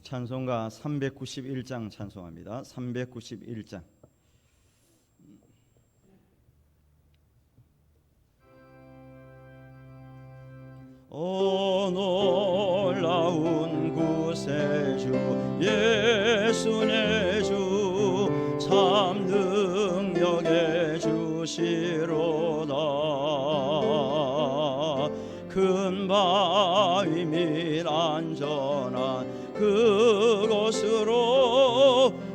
찬송가 391장 찬송합니다. 391장. 오 놀라운 구세주 예수 내 주 참 능력의 주시로다. 큰 바위 및 안전한 그곳으로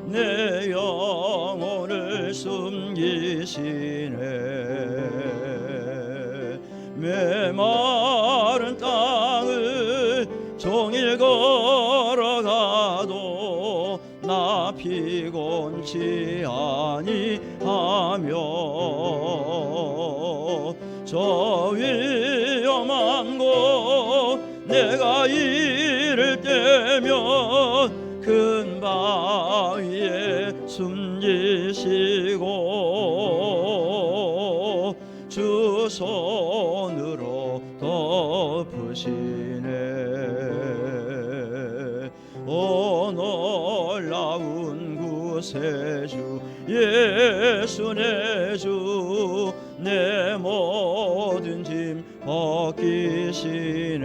내 영혼을 숨기시네. 메마른 땅을 종일 걸어가도 나 피곤치 아니하며 저 위험한 곳 내가 이를 때면 큰 바위에 숨기시고 주 손으로 덮으시네. 오 놀라운 구세주 예수 내 주 내 모든 짐 벗기시네.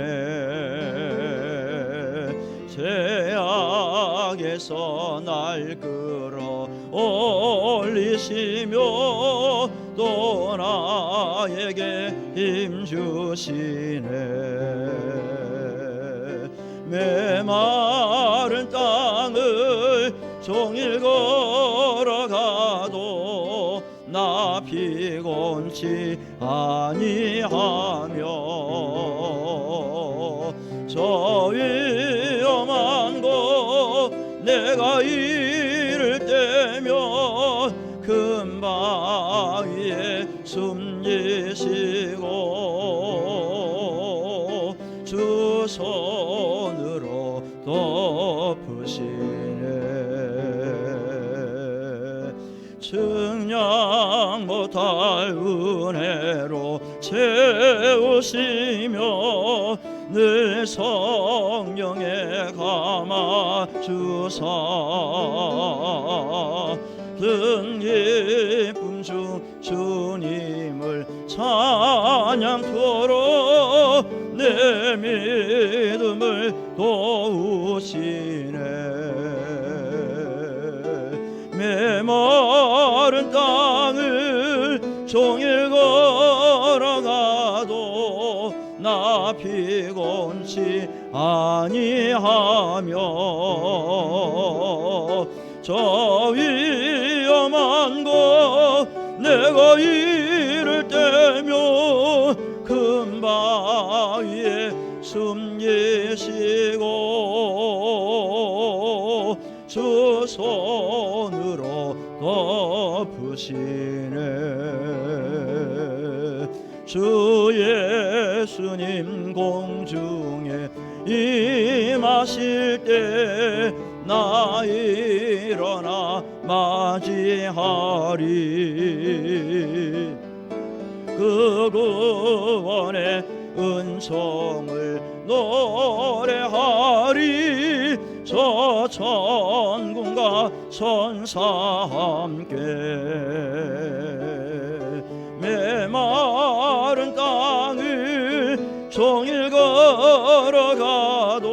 죄악에서 날 끌어 올리시며 또 나에게 힘 주시네. 메마른 땅을 종일 걸어가도 나 피곤치 아니하며 저 위험한 곳 내가 이를 때면 큰 바위에 숨기시고 주 손으로 덮으시네. 측량 못할 은혜로 채우시며 늘 성령에 감아주사 큰 기쁨 중 주님을 찬양토록 내 믿음을 도우시네. 메마른 땅을 종일 걸어가도 나 피곤치 아니하며 저 위험한 곳 내가 이를 때면 큰 바위에 숨기시고 주 손으로 덮으시네. 주 예수님 공중에 임하실 때 나 일어나 맞이하리. 그 구원의 은총을 노래하리. 저 천군과 천사 함께 메마른 땅을 종일 걸어가도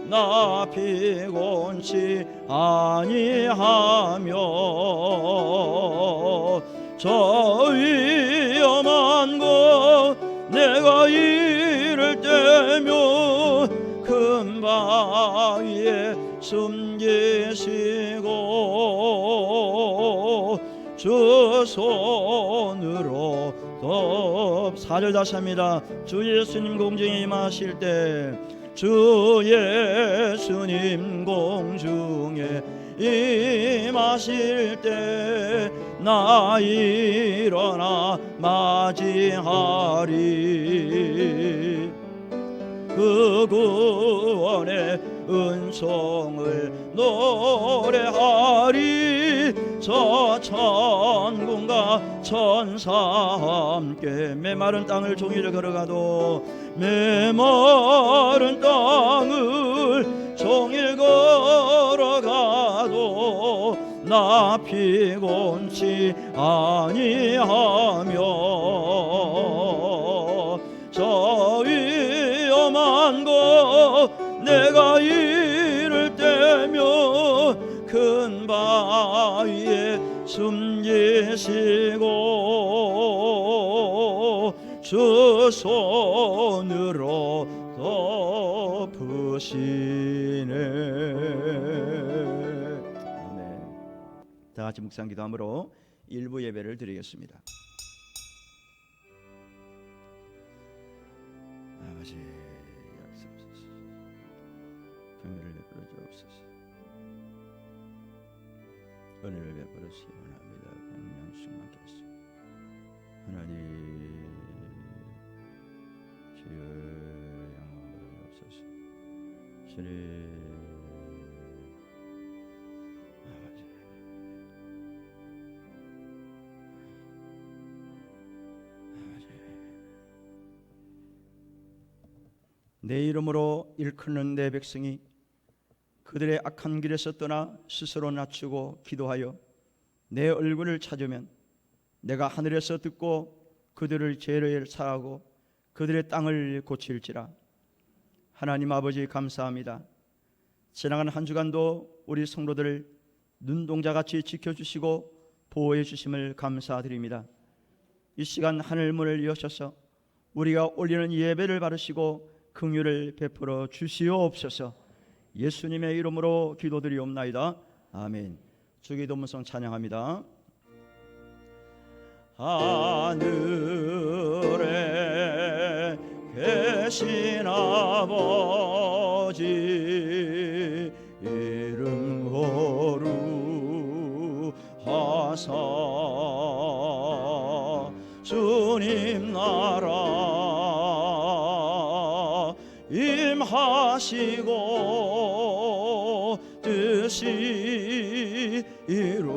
나 피곤치 아니하며 저 위험한 곳 내가 이를 때면 큰 바위에 숨기시고 주 손으로 덮. 4절 다시 합니다. 주 예수님 공중에 임하실 때 주 예수님 공중에 임하실 때 나 일어나 맞이하리. 그 구원의 은총을 노래하리. 저 천군과 천사 함께 메마른 땅을 종일 걸어가도 메마른 땅을 종일 걸어가도 나 피곤치 아니하며 저 위험한 곳 내가 이를 때며 큰 바위에 숨기시고 주 손으로 덮으시네. 아멘. 다 같이 묵상 기도함으로 일부 예배를 드리겠습니다. 아버지 약속하소서. 긍휼을 베풀어 주옵소서. 은혜를 베풀어 주시기 원합니다. 강령 충만케 하시고 하나님 주여 영광을 없소서. 주님 아버지 내 이름으로 일컫는 내 백성이 그들의 악한 길에서 떠나 스스로 낮추고 기도하여 내 얼굴을 찾으면 내가 하늘에서 듣고 그들을 죄를 사하고 그들의 땅을 고칠지라. 하나님 아버지 감사합니다. 지나간 한 주간도 우리 성도들을 눈동자같이 지켜주시고 보호해 주심을 감사드립니다. 이 시간 하늘문을 여셔서 우리가 올리는 예배를 받으시고 긍휼을 베풀어 주시옵소서. 예수님의 이름으로 기도드리옵나이다. 아멘. 주기도문성 찬양합니다. 하늘에 계신 아버지 이름 거룩하사 주님 나라 임하시고 뜻이 이루어지다.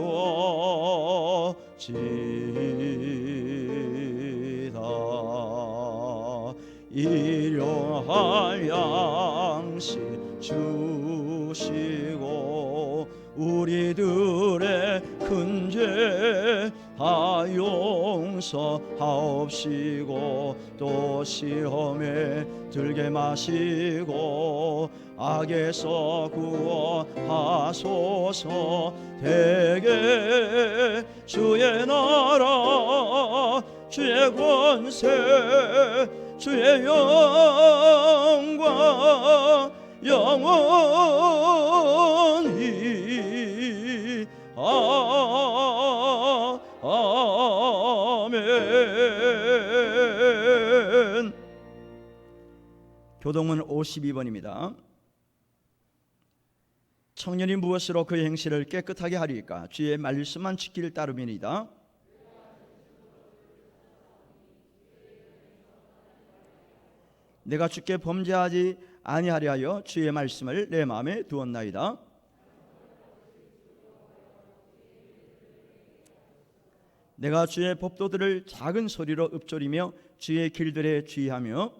일용할 양식 주시고 우리들의 큰 죄 다 용서하옵시고 또 시험에 들게 마시고 악에서 구원하소서. 대개 주의 나라 주의 권세 주의 영광 영원히 아멘. 교동문 52번입니다. 청년이 무엇으로 그의 행실을 깨끗하게 하리까? 주의 말씀만 지킬 따름이니이다. 내가 주께 범죄하지 아니하려 주의 말씀을 내 마음에 두었나이다. 내가 주의 법도들을 작은 소리로 읊조리며 주의 길들에 주의하며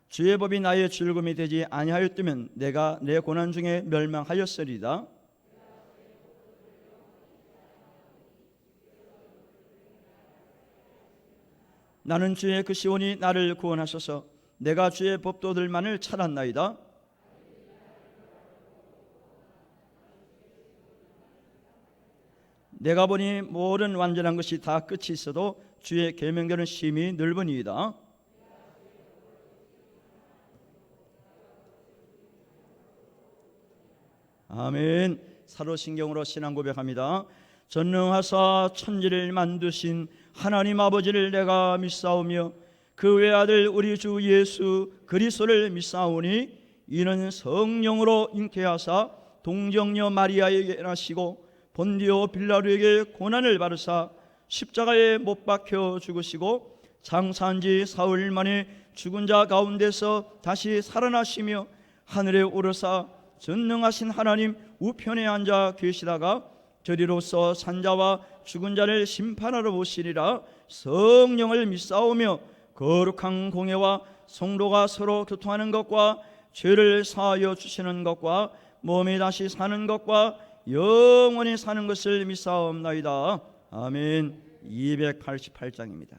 주의 법이 나의 즐거움이 되지 아니하였다면 내가 내 고난 중에 멸망하였으리다. 나는 주의 그 시온이 나를 구원하소서. 내가 주의 법도들만을 찾았나이다. 내가 보니 모든 완전한 것이 다 끝이 있어도 주의 계명들은 심히 넓으니이다. 아멘. 사도신경으로 신앙 고백합니다. 전능하사 천지를 만드신 하나님 아버지를 내가 믿사오며 그 외아들 우리 주 예수 그리스도를 믿사오니 이는 성령으로 잉태하사 동정녀 마리아에게 나시고 본디오 빌라도에게 고난을 받으사 십자가에 못 박혀 죽으시고 장사한 지 사흘 만에 죽은 자 가운데서 다시 살아나시며 하늘에 오르사 전능하신 하나님 우편에 앉아 계시다가 저리로서 산자와 죽은 자를 심판하러 오시리라. 성령을 믿사오며 거룩한 공예와 성도가 서로 교통하는 것과 죄를 사하여 주시는 것과 몸이 다시 사는 것과 영원히 사는 것을 믿사옵나이다. 아멘. 288장입니다.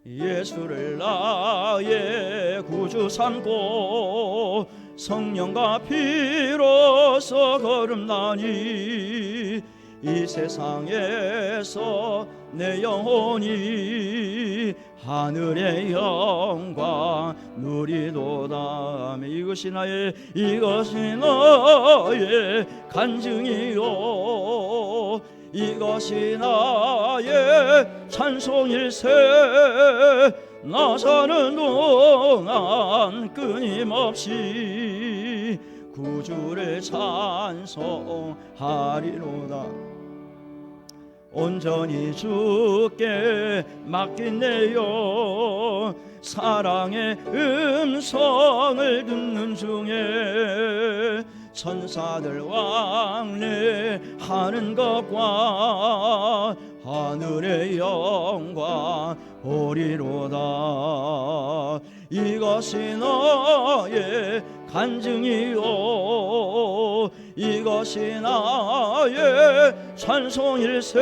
예수를 나의 구주 삼고 성령과 피로서 거듭나니 이 세상에서 내 영혼이 하늘의 영광 누리도다. 이것이 나의 간증이요 이것이 나의 찬송일세. 나 사는 동안 끊임없이 구주를 찬송하리로다. 온전히 주께 맡긴 내 영 사랑의 음성을 듣는 중에 천사들 왕래하는 것과 하늘의 영광 보리로다. 이것이 너의 간증이요 이것이 나의 찬송일세.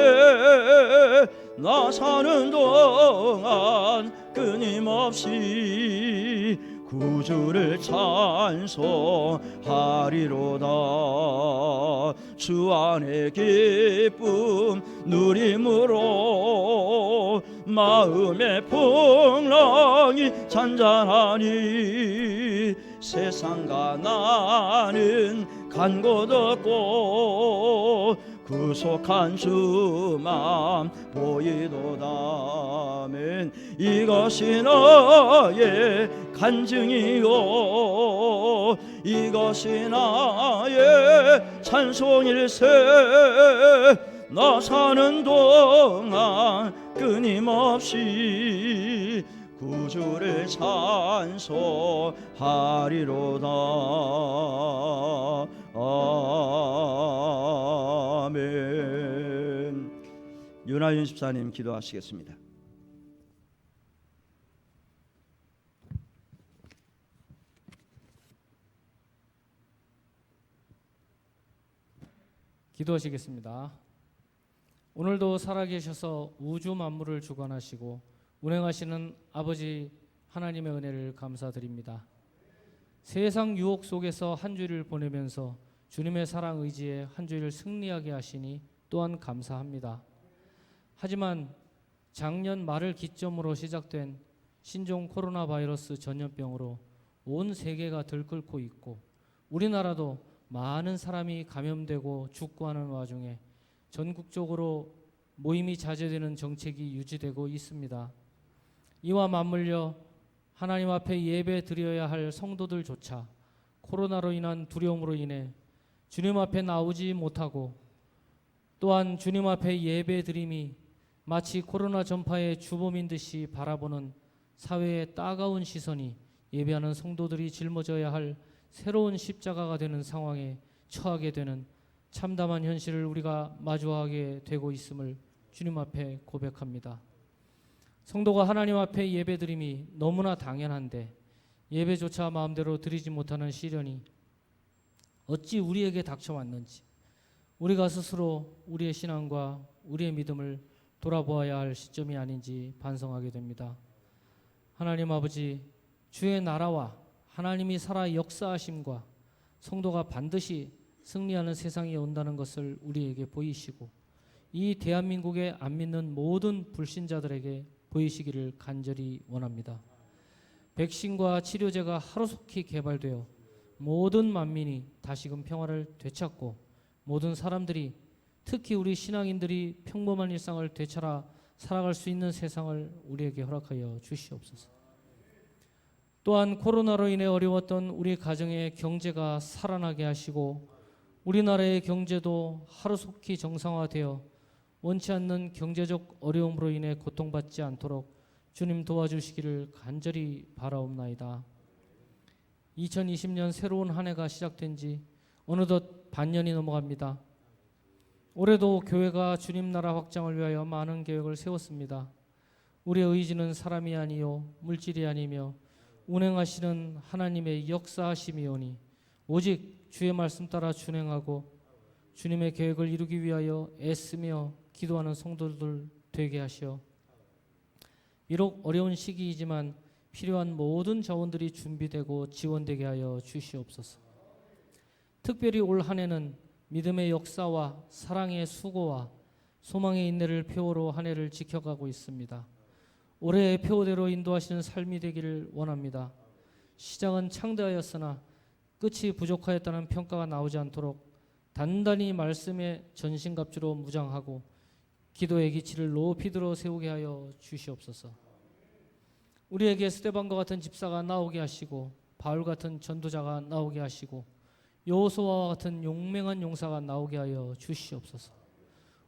나 사는 동안 끊임없이 구주를 찬송하리로다. 주 안의 기쁨 누림으로 마음의 풍랑이 잔잔하니 세상과 나는 간 곳 없고 구속한 주만 보이도다. 아멘. 이것이 너의 간증이요 이것이 나의 찬송일세. 나 사는 동안 끊임없이 구주를 찬송하리로다. 아멘. 윤하윤 집사님 기도하시겠습니다. 기도하시겠습니다. 오늘도 살아계셔서 우주 만물을 주관하시고 운행하시는 아버지 하나님의 은혜를 감사드립니다. 세상 유혹 속에서 한 주를 보내면서 주님의 사랑 의지에 한 주를 승리하게 하시니 또한 감사합니다. 하지만 작년 말을 기점으로 시작된 신종 코로나 바이러스 전염병으로 온 세계가 들끓고 있고 우리나라도 많은 사람이 감염되고 죽고 하는 와중에 전국적으로 모임이 자제되는 정책이 유지되고 있습니다. 이와 맞물려 하나님 앞에 예배 드려야 할 성도들조차 코로나로 인한 두려움으로 인해 주님 앞에 나오지 못하고 또한 주님 앞에 예배 드림이 마치 코로나 전파의 주범인 듯이 바라보는 사회의 따가운 시선이 예배하는 성도들이 짊어져야 할 새로운 십자가가 되는 상황에 처하게 되는 참담한 현실을 우리가 마주하게 되고 있음을 주님 앞에 고백합니다. 성도가 하나님 앞에 예배드림이 너무나 당연한데 예배조차 마음대로 드리지 못하는 시련이 어찌 우리에게 닥쳐왔는지 우리가 스스로 우리의 신앙과 우리의 믿음을 돌아보아야 할 시점이 아닌지 반성하게 됩니다. 하나님 아버지, 주의 나라와 하나님이 살아 역사하심과 성도가 반드시 승리하는 세상이 온다는 것을 우리에게 보이시고 이 대한민국에 안 믿는 모든 불신자들에게 보이시기를 간절히 원합니다. 백신과 치료제가 하루속히 개발되어 모든 만민이 다시금 평화를 되찾고 모든 사람들이 특히 우리 신앙인들이 평범한 일상을 되찾아 살아갈 수 있는 세상을 우리에게 허락하여 주시옵소서. 또한 코로나로 인해 어려웠던 우리 가정의 경제가 살아나게 하시고 우리나라의 경제도 하루속히 정상화되어 원치 않는 경제적 어려움으로 인해 고통받지 않도록 주님 도와주시기를 간절히 바라옵나이다. 2020년 새로운 한 해가 시작된 지 어느덧 반년이 넘어갑니다. 올해도 교회가 주님 나라 확장을 위하여 많은 계획을 세웠습니다. 우리의 의지는 사람이 아니요 물질이 아니며 운행하시는 하나님의 역사하심이오니 오직 주의 말씀 따라 준행하고 주님의 계획을 이루기 위하여 애쓰며 기도하는 성도들 되게 하시어 비록 어려운 시기이지만 필요한 모든 자원들이 준비되고 지원되게 하여 주시옵소서. 특별히 올 한 해는 믿음의 역사와 사랑의 수고와 소망의 인내를 표어로 한 해를 지켜가고 있습니다. 올해의 표어대로 인도하시는 삶이 되기를 원합니다. 시작은 창대하였으나 끝이 부족하였다는 평가가 나오지 않도록 단단히 말씀의 전신갑주로 무장하고 기도의 기치를 높이 들어 세우게 하여 주시옵소서. 우리에게 스데반과 같은 집사가 나오게 하시고 바울 같은 전도자가 나오게 하시고 여호수아와 같은 용맹한 용사가 나오게 하여 주시옵소서.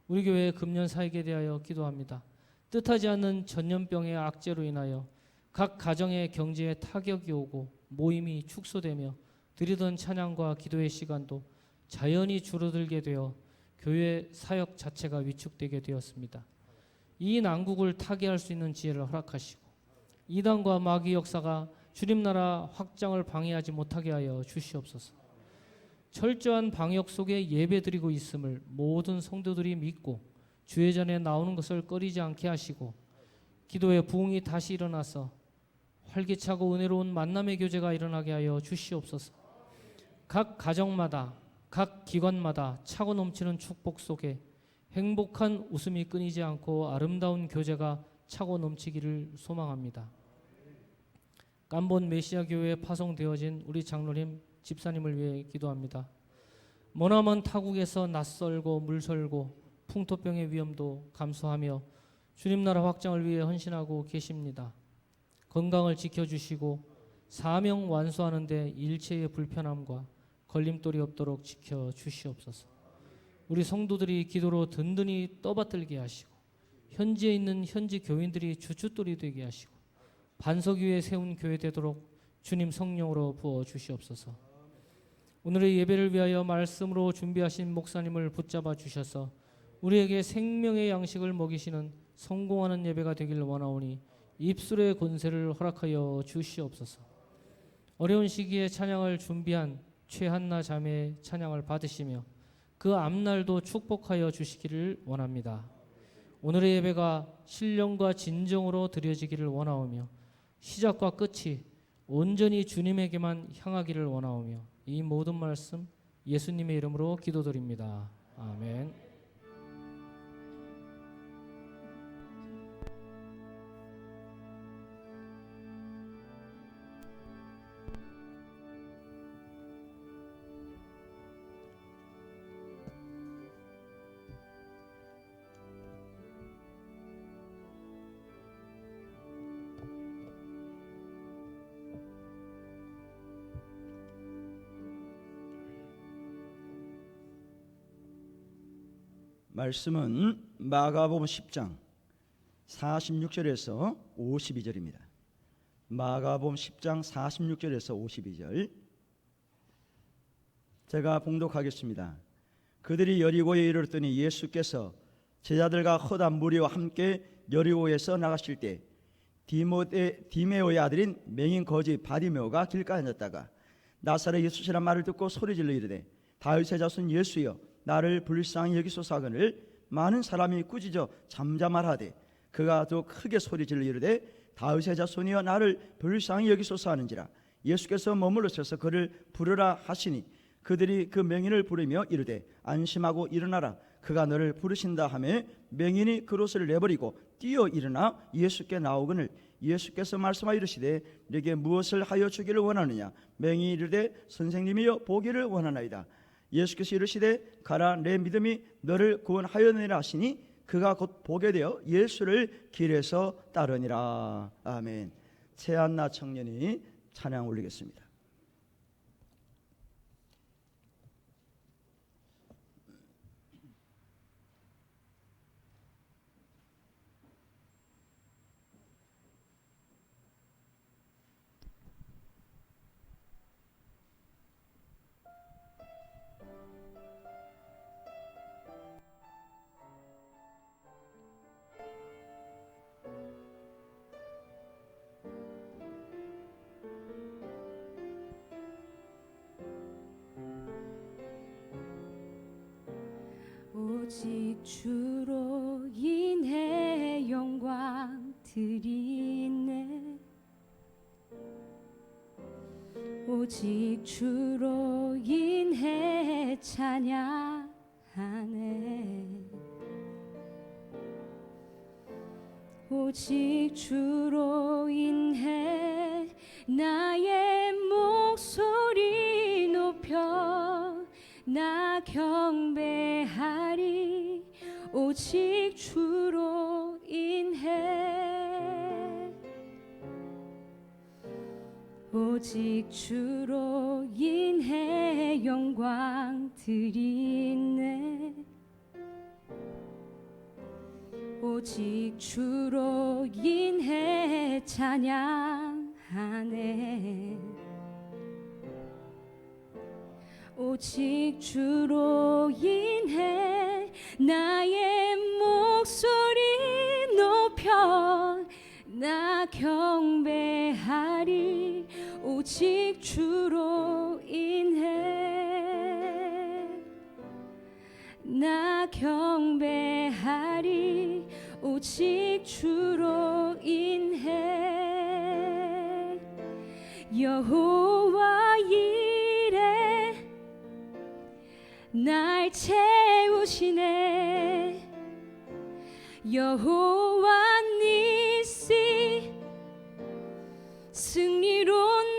우리 교회의 금년 사역에 대하여 기도합니다. 뜻하지 않는 전염병의 악재로 인하여 각 가정의 경제에 타격이 오고 모임이 축소되며 드리던 찬양과 기도의 시간도 자연히 줄어들게 되어 교회 사역 자체가 위축되게 되었습니다. 이 난국을 타개할 수 있는 지혜를 허락하시고 이단과 마귀 역사가 주님 나라 확장을 방해하지 못하게 하여 주시옵소서. 철저한 방역 속에 예배드리고 있음을 모든 성도들이 믿고 주의 전에 나오는 것을 꺼리지 않게 하시고 기도의 부흥이 다시 일어나서 활기차고 은혜로운 만남의 교제가 일어나게 하여 주시옵소서. 각 가정마다 각 기관마다 차고 넘치는 축복 속에 행복한 웃음이 끊이지 않고 아름다운 교제가 차고 넘치기를 소망합니다. 깜본 메시아 교회에 파송되어진 우리 장로님, 집사님을 위해 기도합니다. 머나먼 타국에서 낯설고 물설고 풍토병의 위험도 감수하며 주님 나라 확장을 위해 헌신하고 계십니다. 건강을 지켜주시고 사명 완수하는 데 일체의 불편함과 걸림돌이 없도록 지켜주시옵소서. 우리 성도들이 기도로 든든히 떠받들게 하시고 현지에 있는 현지 교인들이 주춧돌이 되게 하시고 반석 위에 세운 교회 되도록 주님 성령으로 부어주시옵소서. 오늘의 예배를 위하여 말씀으로 준비하신 목사님을 붙잡아 주셔서 우리에게 생명의 양식을 먹이시는 성공하는 예배가 되길 원하오니 입술의 권세를 허락하여 주시옵소서. 어려운 시기에 찬양을 준비한 최한나 자매의 찬양을 받으시며 그 앞날도 축복하여 주시기를 원합니다. 오늘의 예배가 신령과 진정으로 드려지기를 원하오며 시작과 끝이 온전히 주님에게만 향하기를 원하오며 이 모든 말씀 예수님의 이름으로 기도드립니다. 아멘. 말씀은 마가복음 10장 46절에서 52절입니다. 마가복음 10장 46절에서 52절 제가 봉독하겠습니다. 그들이 여리고에 이르렀더니 예수께서 제자들과 헛한 무리와 함께 여리고에서 나가실 때 디메오의 아들인 맹인 거지 바디메오가 길가에 앉았다가 나사렛 예수시란 말을 듣고 소리질러 이르되 다윗의 자손 예수여 나를 불쌍히 여기소서 하거늘 많은 사람이 꾸짖어 잠잠하라되 그가 더 크게 소리질러 이르되 다윗의 자손이여 나를 불쌍히 여기소서 하는지라. 예수께서 머물러서서 그를 부르라 하시니 그들이 그 맹인을 부르며 이르되 안심하고 일어나라 그가 너를 부르신다 하며 맹인이 그 옷을 내버리고 뛰어 일어나 예수께 나오거늘 예수께서 말씀하여 이르시되 네게 무엇을 하여 주기를 원하느냐. 맹인이 이르되 선생님이여 보기를 원하나이다. 예수께서 이르시되 가라 내 믿음이 너를 구원하였느니라 하시니 그가 곧 보게 되어 예수를 길에서 따르니라. 아멘. 최한나 청년이 찬양 올리겠습니다. 오직 주로 인해 영광 드리네. 오직 주로 인해 찬양하네. 오직 주로 인해 나의 목소리 높여 나 경배하리. 오직 주로 인해, 오직 주로 인해 영광 드리네. 오직 주로 인해 찬양하네. 오직 주로 인해 나의 목소리 높여 나 경배하리. 오직 주로 인해 나 경배하리. 오직 주로 인해 여호와 이레 날 채우시네. 여호와 니시 승리로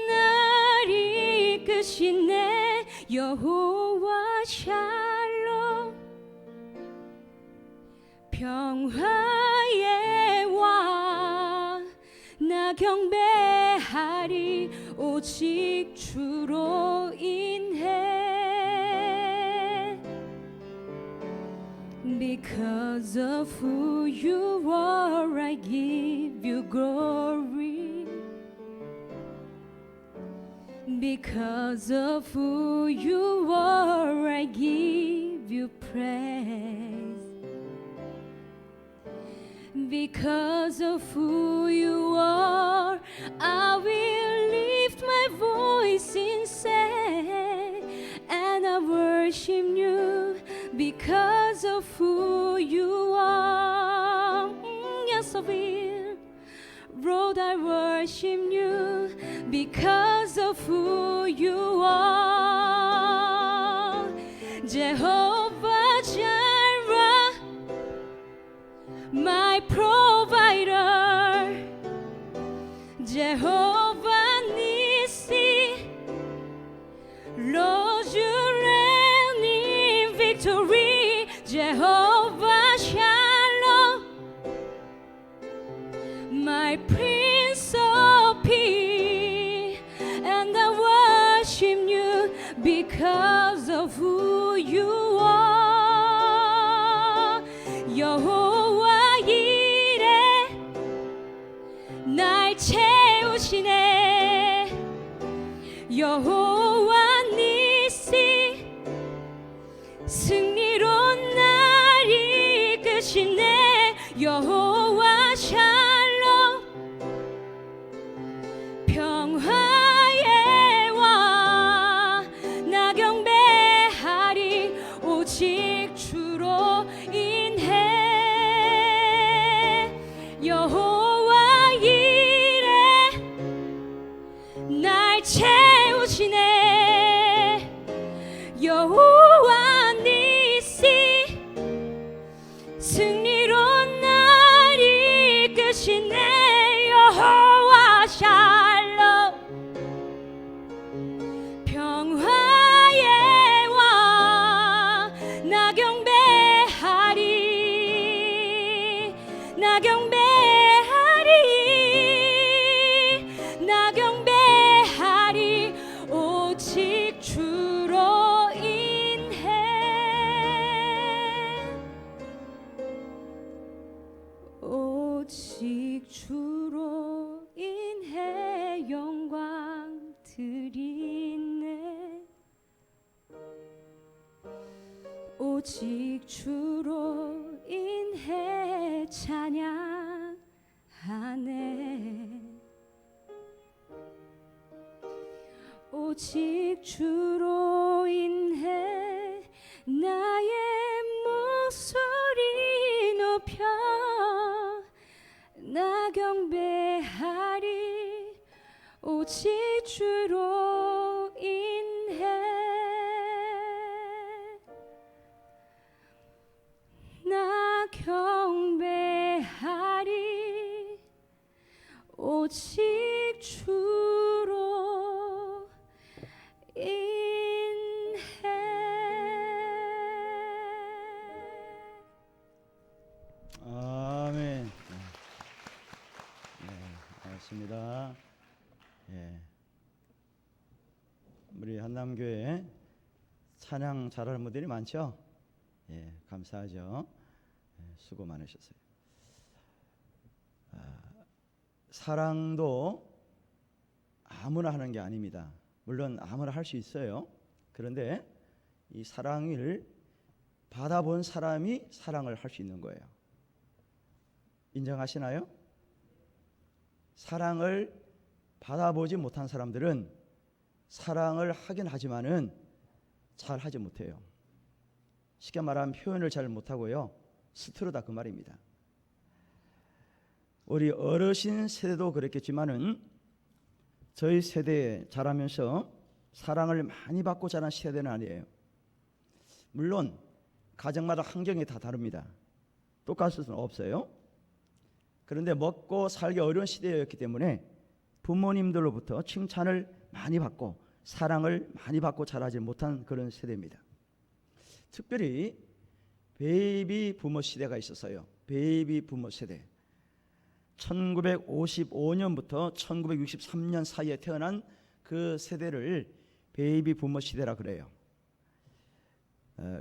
날 이끄시네. 여호와 샬롬 평화의 왕 나 경배하리. 오직 주로 인해 Because of who you are I give you glory. Because of who you are I give you praise. Because of who you are, I will lift my voice in song and I worship you. Because of who you are, yes I will. Lord, I worship you. Because of who you are, Jehovah Jireh, my provider. Jehovah Nissi, Lord, you reign in victory. Jehovah Shalom, my Prince of Peace, and I worship you because of who you are. 여호와 이레 날 채우시네. 여호와 니시 승리로 날 이끄시네. 여호와 샬롬 평화의 왕 나 경배하리. 오직 주로 인해 여호와 이레 날 채우시네. 여호와 니시 승리로 날 이끄시네. 여호와 샬롬 평화의 왕 나 경배하리. 나 경배하리. 나 경배하리. 드리네. 오직 주로 인해 찬양하네. 오직 주로 인해 나의 목소리 높여 나 경배하리. 오직 주로 인해 나 경배하리. 오직 주로 인해. 아멘. 네, 반갑습니다. 예. 우리 한남교회 찬양 잘하는 분들이 많죠? 예, 감사하죠. 예, 수고 많으셨어요. 사랑도 아무나 하는 게 아닙니다. 물론 아무나 할 수 있어요. 그런데 이 사랑을 받아본 사람이 사랑을 할 수 있는 거예요. 인정하시나요? 사랑을 받아보지 못한 사람들은 사랑을 하긴 하지만은 잘 하지 못해요. 쉽게 말하면 표현을 잘 못하고요. 스트로다 그 말입니다. 우리 어르신 세대도 그랬겠지만은 저희 세대에 자라면서 사랑을 많이 받고 자란 세대는 아니에요. 물론 가정마다 환경이 다 다릅니다. 똑같을 수는 없어요. 그런데 먹고 살기 어려운 시대였기 때문에 부모님들로부터 칭찬을 많이 받고 사랑을 많이 받고 자라지 못한 그런 세대입니다. 특별히 베이비 부모 시대가 있었어요. 베이비 부모 세대. 1955년부터 1963년 사이에 태어난 그 세대를 베이비 부모 시대라 그래요.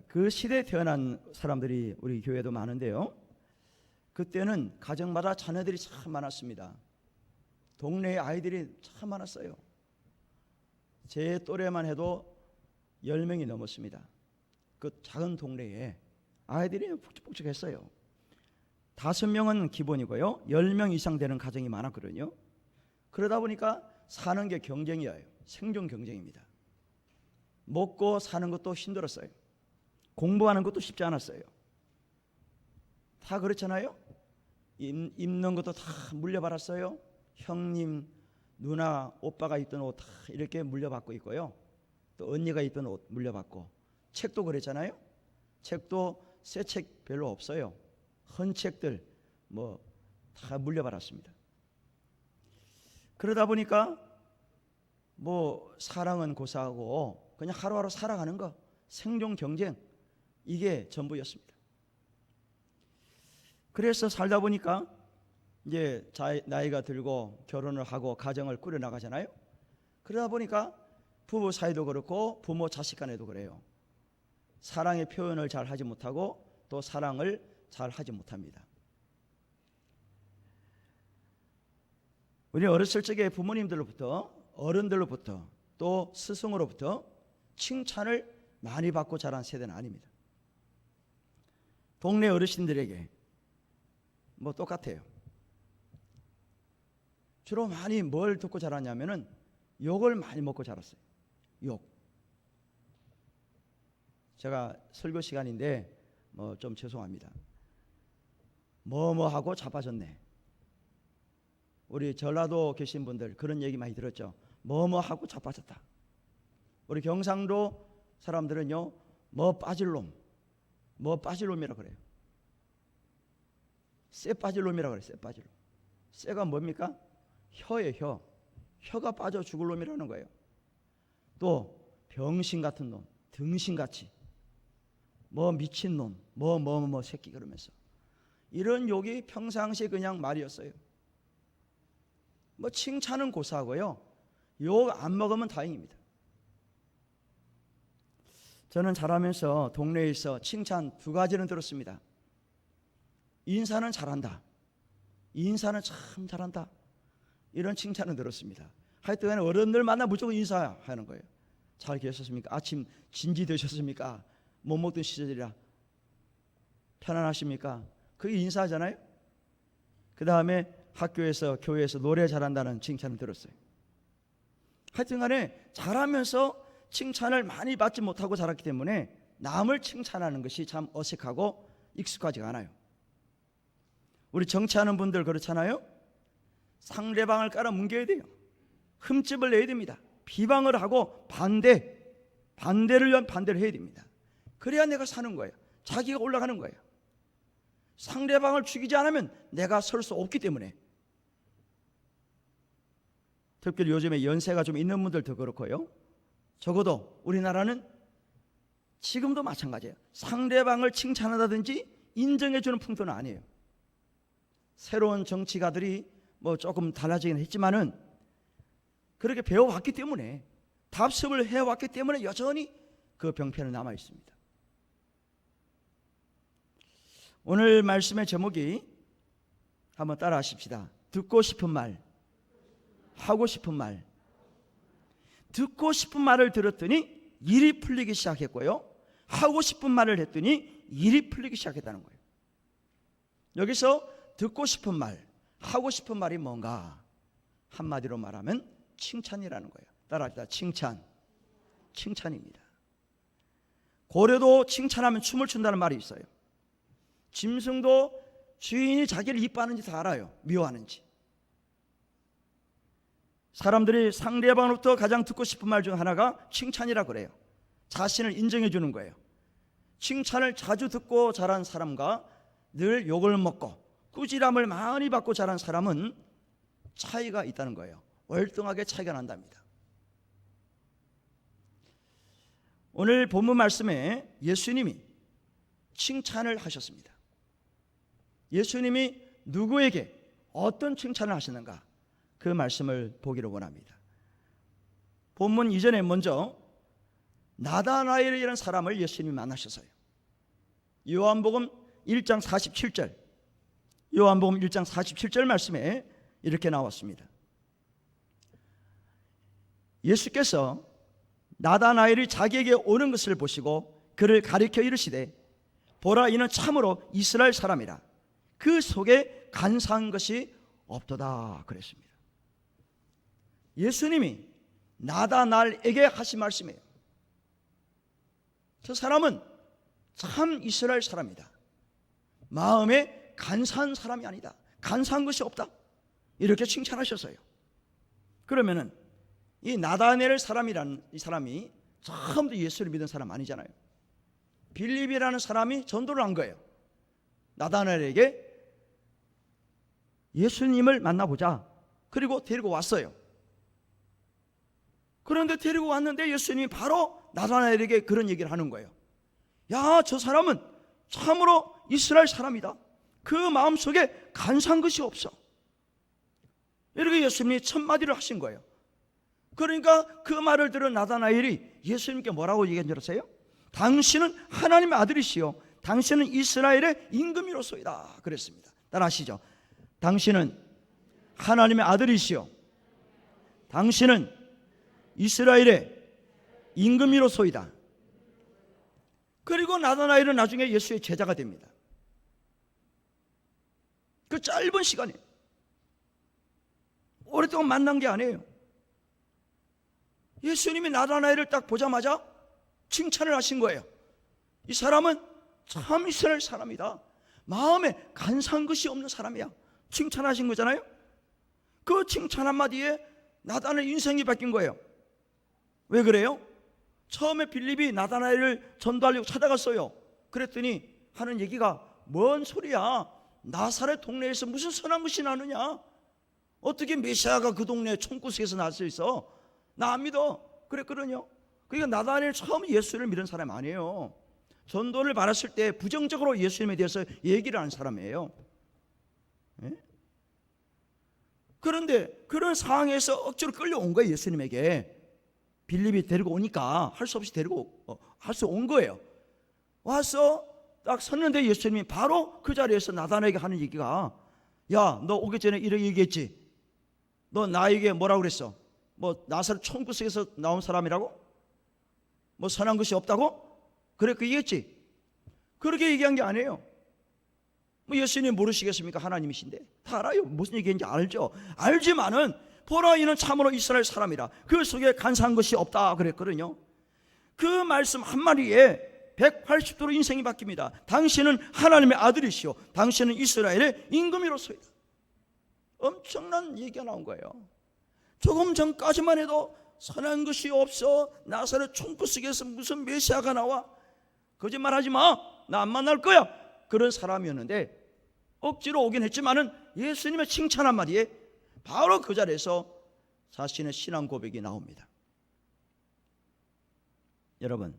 그 시대에 태어난 사람들이 우리 교회도 많은데요. 그때는 가정마다 자녀들이 참 많았습니다. 동네에 아이들이 참 많았어요. 제 또래만 해도 10명이 넘었습니다. 그 작은 동네에 아이들이 북적북적했어요. 5명은 기본이고요. 10명 이상 되는 가정이 많았거든요. 그러다 보니까 사는 게 경쟁이에요. 생존 경쟁입니다. 먹고 사는 것도 힘들었어요. 공부하는 것도 쉽지 않았어요. 다 그렇잖아요. 입는 것도 다 물려받았어요. 형님, 누나, 오빠가 입던 옷 다 이렇게 물려받고 있고요. 또 언니가 입던 옷 물려받고. 책도 그랬잖아요. 책도 새 책 별로 없어요. 헌 책들 뭐 다 물려받았습니다. 그러다 보니까 뭐 사랑은 고사하고 그냥 하루하루 살아가는 거, 생존 경쟁, 이게 전부였습니다. 그래서 살다 보니까 이제 나이가 들고 결혼을 하고 가정을 꾸려 나가잖아요. 그러다 보니까 부부 사이도 그렇고 부모 자식 간에도 그래요. 사랑의 표현을 잘 하지 못하고 또 사랑을 잘 하지 못합니다. 우리 어렸을 적에 부모님들로부터, 어른들로부터, 또 스승으로부터 칭찬을 많이 받고 자란 세대는 아닙니다. 동네 어르신들에게 뭐 똑같아요. 주로 많이 뭘 듣고 자랐냐면은 욕을 많이 먹고 자랐어요. 욕. 제가 설교 시간인데 뭐 좀 죄송합니다. 뭐하고 자빠졌네. 우리 전라도 계신 분들 그런 얘기 많이 들었죠. 뭐하고 자빠졌다. 우리 경상도 사람들은요, 뭐 빠질 놈, 뭐 빠질 놈이라 그래요. 쇠 빠질 놈이라 그래요. 쇠 빠질 놈. 쇠가 뭡니까? 혀예요. 혀. 혀가 빠져 죽을 놈이라는 거예요. 또 병신 같은 놈, 등신같이, 뭐 미친 놈, 뭐 새끼 그러면서 이런 욕이 평상시에 그냥 말이었어요. 뭐 칭찬은 고사하고요, 욕 안 먹으면 다행입니다. 저는 자라면서 동네에서 칭찬 2가지는 들었습니다. 인사는 잘한다. 인사는 참 잘한다. 이런 칭찬은 들었습니다. 하여튼 어른들 만나 무조건 인사하는 거예요. 잘 계셨습니까? 아침 진지 되셨습니까? 못 먹던 시절이라 편안하십니까? 그게 인사하잖아요. 그 다음에 학교에서 교회에서 노래 잘한다는 칭찬을 들었어요. 하여튼 간에 잘하면서 칭찬을 많이 받지 못하고 자랐기 때문에 남을 칭찬하는 것이 참 어색하고 익숙하지가 않아요. 우리 정치하는 분들 그렇잖아요. 상대방을 깔아뭉개야 돼요. 흠집을 내야 됩니다. 비방을 하고 반대를 위한 반대를 해야 됩니다. 그래야 내가 사는 거예요. 자기가 올라가는 거예요. 상대방을 죽이지 않으면 내가 설 수 없기 때문에. 특별히 요즘에 연세가 좀 있는 분들도 그렇고요. 적어도 우리나라는 지금도 마찬가지예요. 상대방을 칭찬한다든지 인정해주는 풍토는 아니에요. 새로운 정치가들이 뭐 조금 달라지긴 했지만은 그렇게 배워왔기 때문에, 답습을 해왔기 때문에 여전히 그 병폐는 남아 있습니다. 오늘 말씀의 제목이 한번 따라 하십시다. 듣고 싶은 말, 하고 싶은 말. 듣고 싶은 말을 들었더니 일이 풀리기 시작했고요, 하고 싶은 말을 했더니 일이 풀리기 시작했다는 거예요. 여기서 듣고 싶은 말, 하고 싶은 말이 뭔가? 한마디로 말하면 칭찬이라는 거예요. 따라합시다. 칭찬입니다. 고래도 칭찬하면 춤을 춘다는 말이 있어요. 짐승도 주인이 자기를 이뻐하는지 다 알아요. 미워하는지. 사람들이 상대방으로부터 가장 듣고 싶은 말 중 하나가 칭찬이라 그래요. 자신을 인정해 주는 거예요. 칭찬을 자주 듣고 자란 사람과 늘 욕을 먹고 꾸지람을 많이 받고 자란 사람은 차이가 있다는 거예요. 월등하게 차이가 난답니다. 오늘 본문 말씀에 예수님이 칭찬을 하셨습니다. 예수님이 누구에게 어떤 칭찬을 하시는가, 그 말씀을 보기를 원합니다. 본문 이전에 먼저 나다나엘이라는 사람을 예수님이 만나셨어요. 요한복음 1장 47절, 요한복음 1장 47절 말씀에 이렇게 나왔습니다. 예수께서 나다나엘이 자기에게 오는 것을 보시고 그를 가리켜 이르시되, 보라, 이는 참으로 이스라엘 사람이라. 그 속에 간사한 것이 없도다 그랬습니다. 예수님이 나다나엘에게 하신 말씀이에요. 저 사람은 참 이스라엘 사람이다. 마음에 간사한 사람이 아니다. 간사한 것이 없다. 이렇게 칭찬하셨어요. 그러면은 이 나다나엘 사람이라는 이 사람이 처음부터 예수를 믿은 사람 아니잖아요. 빌립이라는 사람이 전도를 한 거예요. 나다나엘에게 예수님을 만나보자. 그리고 데리고 왔어요. 그런데 데리고 왔는데 예수님이 바로 나다나엘에게 그런 얘기를 하는 거예요. 야, 저 사람은 참으로 이스라엘 사람이다. 그 마음속에 간사한 것이 없어. 이렇게 예수님이 첫 마디를 하신 거예요. 그러니까 그 말을 들은 나다나엘이 예수님께 뭐라고 얘기한 줄 아세요? 당신은 하나님의 아들이시요, 당신은 이스라엘의 임금이로소이다 그랬습니다. 따라하시죠. 당신은 하나님의 아들이시요, 당신은 이스라엘의 임금이로소이다. 그리고 나다나엘은 나중에 예수의 제자가 됩니다. 그 짧은 시간에, 오랫동안 만난 게 아니에요. 예수님이 나다나엘을 딱 보자마자 칭찬을 하신 거예요. 이 사람은 참 이스라엘 사람이다. 마음에 간사한 것이 없는 사람이야. 칭찬하신 거잖아요. 그 칭찬 한마디에 나다나엘 인생이 바뀐 거예요. 왜 그래요? 처음에 빌립이 나다나엘을 전도하려고 찾아갔어요. 그랬더니 하는 얘기가, 뭔 소리야, 나사렛 동네에서 무슨 선한 것이 나느냐, 어떻게 메시아가 그 동네 총구석에서 날 수 있어, 나 안 믿어 그랬거든요. 그러니까 나다나엘 처음 예수를 믿은 사람 아니에요. 전도를 받았을 때 부정적으로 예수님에 대해서 얘기를 하는 사람이에요. 예? 그런데 그런 상황에서 억지로 끌려온 거예요. 예수님에게 빌립이 데리고 오니까 할 수 없이 할 수 온 거예요. 와서 딱 섰는데 예수님이 바로 그 자리에서 나다나엘에게 하는 얘기가, 야, 너 오기 전에 이렇게 얘기했지? 너 나에게 뭐라고 그랬어? 뭐 나사렛 총구석에서 나온 사람이라고? 뭐 선한 것이 없다고? 그래 그 얘기했지. 그렇게 얘기한 게 아니에요. 뭐 예수님 모르시겠습니까? 하나님이신데 다 알아요. 무슨 얘기인지 알죠. 알지만은 보라 이는 참으로 이스라엘 사람이라 그 속에 간사한 것이 없다 그랬거든요. 그 말씀 한마디에 180도로 인생이 바뀝니다. 당신은 하나님의 아들이시오. 당신은 이스라엘의 임금이로소이다. 엄청난 얘기가 나온 거예요. 조금 전까지만 해도 선한 것이 없어, 나사렛 총구석에서 무슨 메시아가 나와, 거짓말하지 마, 나 안 만날 거야, 그런 사람이었는데 억지로 오긴 했지만은 예수님의 칭찬 한마디에 바로 그 자리에서 자신의 신앙 고백이 나옵니다. 여러분,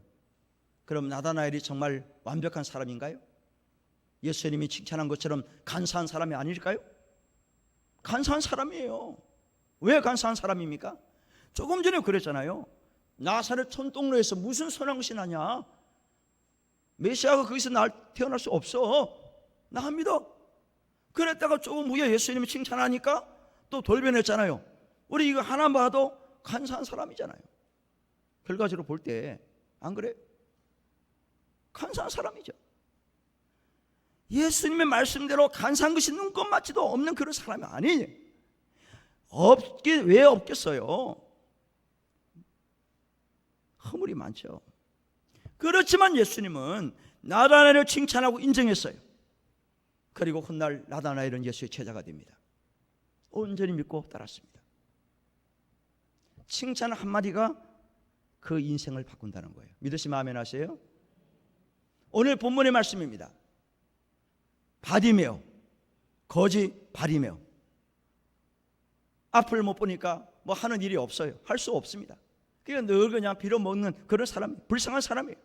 그럼 나다나엘이 정말 완벽한 사람인가요? 예수님이 칭찬한 것처럼 간사한 사람이 아닐까요? 간사한 사람이에요. 왜 간사한 사람입니까? 조금 전에 그랬잖아요. 나사렛 촌동네에서 무슨 선한 것이 나냐? 메시아가 거기서 태어날 수 없어. 나 안 믿어. 그랬다가 조금 후에 예수님이 칭찬하니까 또 돌변했잖아요. 우리 이거 하나 봐도 간사한 사람이잖아요. 결과적으로 볼 때 안 그래? 간사한 사람이죠. 예수님의 말씀대로 간사한 것이 눈꼽맞지도 없는 그런 사람이 아니에요. 왜 없겠어요? 허물이 많죠. 그렇지만 예수님은 나다나엘을 칭찬하고 인정했어요. 그리고 훗날 나다나엘은 예수의 제자가 됩니다. 온전히 믿고 따랐습니다. 칭찬 한마디가 그 인생을 바꾼다는 거예요. 믿으시면 아멘 하세요. 오늘 본문의 말씀입니다. 바디메오, 거지 바디메오. 앞을 못 보니까 뭐 하는 일이 없어요. 할 수 없습니다. 그러니까 늘 그냥 빌어먹는 그런 사람, 불쌍한 사람이에요.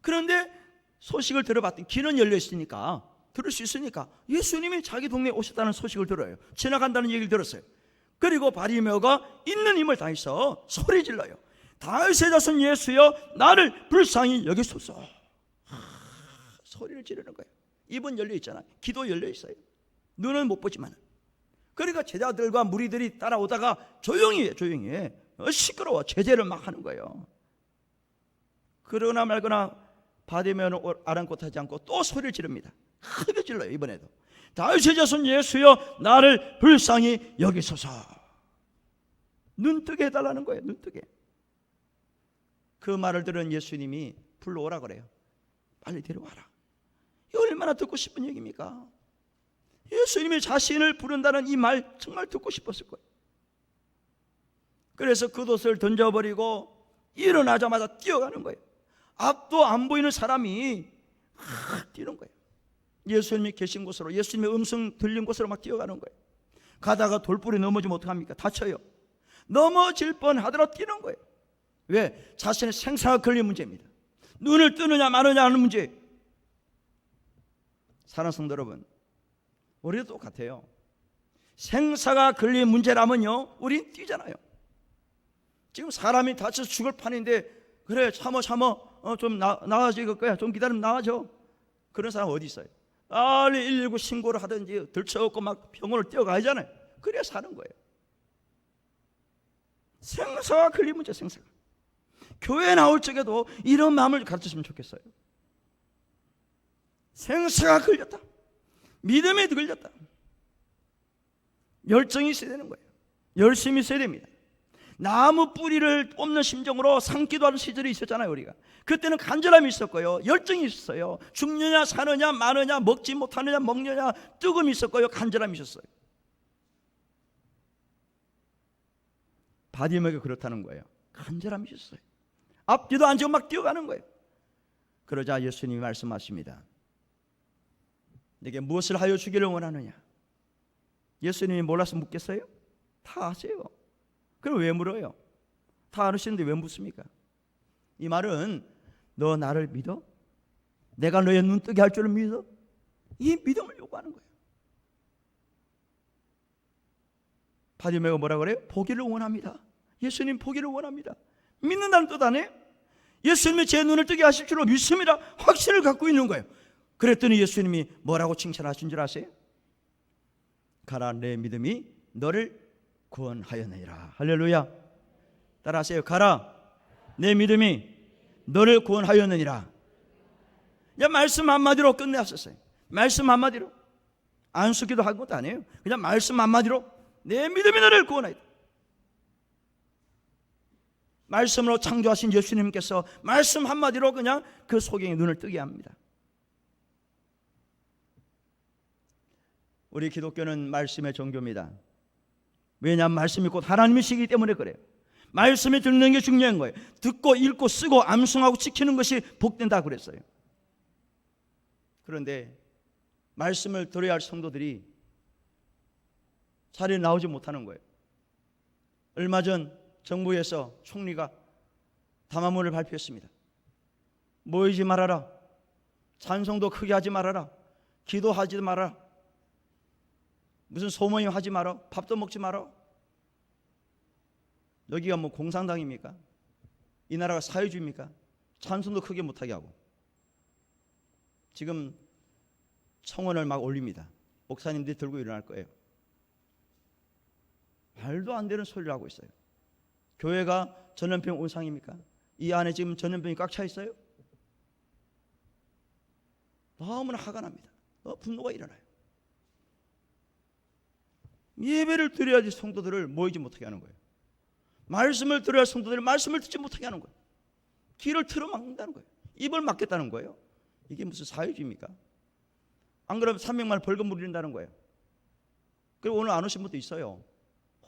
그런데 소식을 들어봤더니 길은 열려 있으니까, 들을 수 있으니까 예수님이 자기 동네에 오셨다는 소식을 들어요. 지나간다는 얘기를 들었어요. 그리고 바리메오가 있는 힘을 다해서 소리 질러요. 다윗의 자손 예수여, 나를 불쌍히 여기소서. 소리를 지르는 거예요. 입은 열려 있잖아. 귀도 열려 있어요. 눈은 못 보지만. 그러니까 제자들과 무리들이 따라오다가 조용히 해. 시끄러워. 제재를 막 하는 거예요. 그러나 말거나 바디메오는 아랑곳하지 않고 또 소리를 지릅니다. 크게 질러요. 이번에도 다윗의 자손 예수여, 나를 불쌍히 여기소서. 눈뜨게 해달라는 거예요. 눈뜨게. 그 말을 들은 예수님이 불러오라 그래요. 빨리 데려와라. 이거 얼마나 듣고 싶은 얘기입니까? 예수님이 자신을 부른다는 이 말 정말 듣고 싶었을 거예요. 그래서 겉옷을 던져버리고 일어나자마자 뛰어가는 거예요. 앞도 안 보이는 사람이 뛰는 거예요. 예수님이 계신 곳으로, 예수님의 음성 들린 곳으로 막 뛰어가는 거예요. 가다가 돌불에 넘어지면 어떡합니까? 다쳐요. 넘어질 뻔하더라도 뛰는 거예요. 왜? 자신의 생사가 걸린 문제입니다. 눈을 뜨느냐 마느냐 하는 문제. 사랑하는 성도 여러분, 우리도 똑같아요. 생사가 걸린 문제라면요, 우린 뛰잖아요. 지금 사람이 다쳐서 죽을 판인데, 그래 참어 좀 나아져, 이거 거야, 좀 기다리면 나아져. 그런 사람 어디 있어요? 빨리 119 신고를 하든지 들쳐갖고 막 병원을 뛰어가야잖아요. 그래야 사는 거예요. 생사가 걸린 문제. 생사가. 교회 나올 적에도 이런 마음을 가르쳤으면 좋겠어요. 생사가 걸렸다, 믿음에 걸렸다, 열정이 있어야 되는 거예요. 열심히 있어야 됩니다. 나무 뿌리를 뽑는 심정으로 삼기도 하는 시절이 있었잖아요. 우리가 그때는 간절함이 있었고요, 열정이 있었어요. 죽느냐 사느냐 마느냐, 먹지 못하느냐 먹느냐, 뜨거움이 있었고요, 간절함이 있었어요. 바디메오가 그렇다는 거예요. 간절함이 있었어요. 앞뒤도 안 지고 막 뛰어가는 거예요. 그러자 예수님이 말씀하십니다. 내게 무엇을 하여 주기를 원하느냐? 예수님이 몰라서 묻겠어요? 다 아세요. 그럼 왜 물어요? 다 아시는데 왜 묻습니까? 이 말은 너 나를 믿어? 내가 너의 눈뜨게 할 줄을 믿어? 이 믿음을 요구하는 거예요. 바디메오가 뭐라 그래요? 보기를 원합니다. 예수님 보기를 원합니다. 믿는다는 뜻 아니에요? 예수님이 제 눈을 뜨게 하실 줄로 믿습니다. 확신을 갖고 있는 거예요. 그랬더니 예수님이 뭐라고 칭찬하신 줄 아세요? 가라, 내 믿음이 너를 구원하였느니라. 할렐루야. 따라하세요. 가라, 내 믿음이 너를 구원하였느니라. 그냥 말씀 한마디로 끝내었었어요. 말씀 한마디로. 안수기도 한 것도 아니에요. 그냥 말씀 한마디로 내 믿음이 너를 구원하였다. 말씀으로 창조하신 예수님께서 말씀 한마디로 그냥 그 소경의 눈을 뜨게 합니다. 우리 기독교는 말씀의 종교입니다. 왜냐하면 말씀이 곧 하나님이시기 때문에 그래요. 말씀이 듣는 게 중요한 거예요. 듣고 읽고 쓰고 암송하고 지키는 것이 복된다 그랬어요. 그런데 말씀을 들어야 할 성도들이 자리에 나오지 못하는 거예요. 얼마 전 정부에서 총리가 담화문을 발표했습니다. 모이지 말아라, 찬송도 크게 하지 말아라, 기도하지 말아라, 무슨 소모임 하지 마라, 밥도 먹지 마라. 여기가 뭐 공산당입니까? 이 나라가 사회주의입니까? 찬송도 크게 못하게 하고. 지금 청원을 막 올립니다. 목사님들이 들고 일어날 거예요. 말도 안 되는 소리를 하고 있어요. 교회가 전염병 온상입니까? 이 안에 지금 전염병이 꽉 차 있어요? 너무나 화가 납니다. 분노가 일어나요. 예배를 드려야지 성도들을 모이지 못하게 하는 거예요. 말씀을 들어야 성도들이 말씀을 듣지 못하게 하는 거예요. 귀를 틀어막는다는 거예요. 입을 막겠다는 거예요. 이게 무슨 사회주의입니까? 안 그러면 300만 벌금 물린다는 거예요. 그리고 오늘 안 오신 분도 있어요.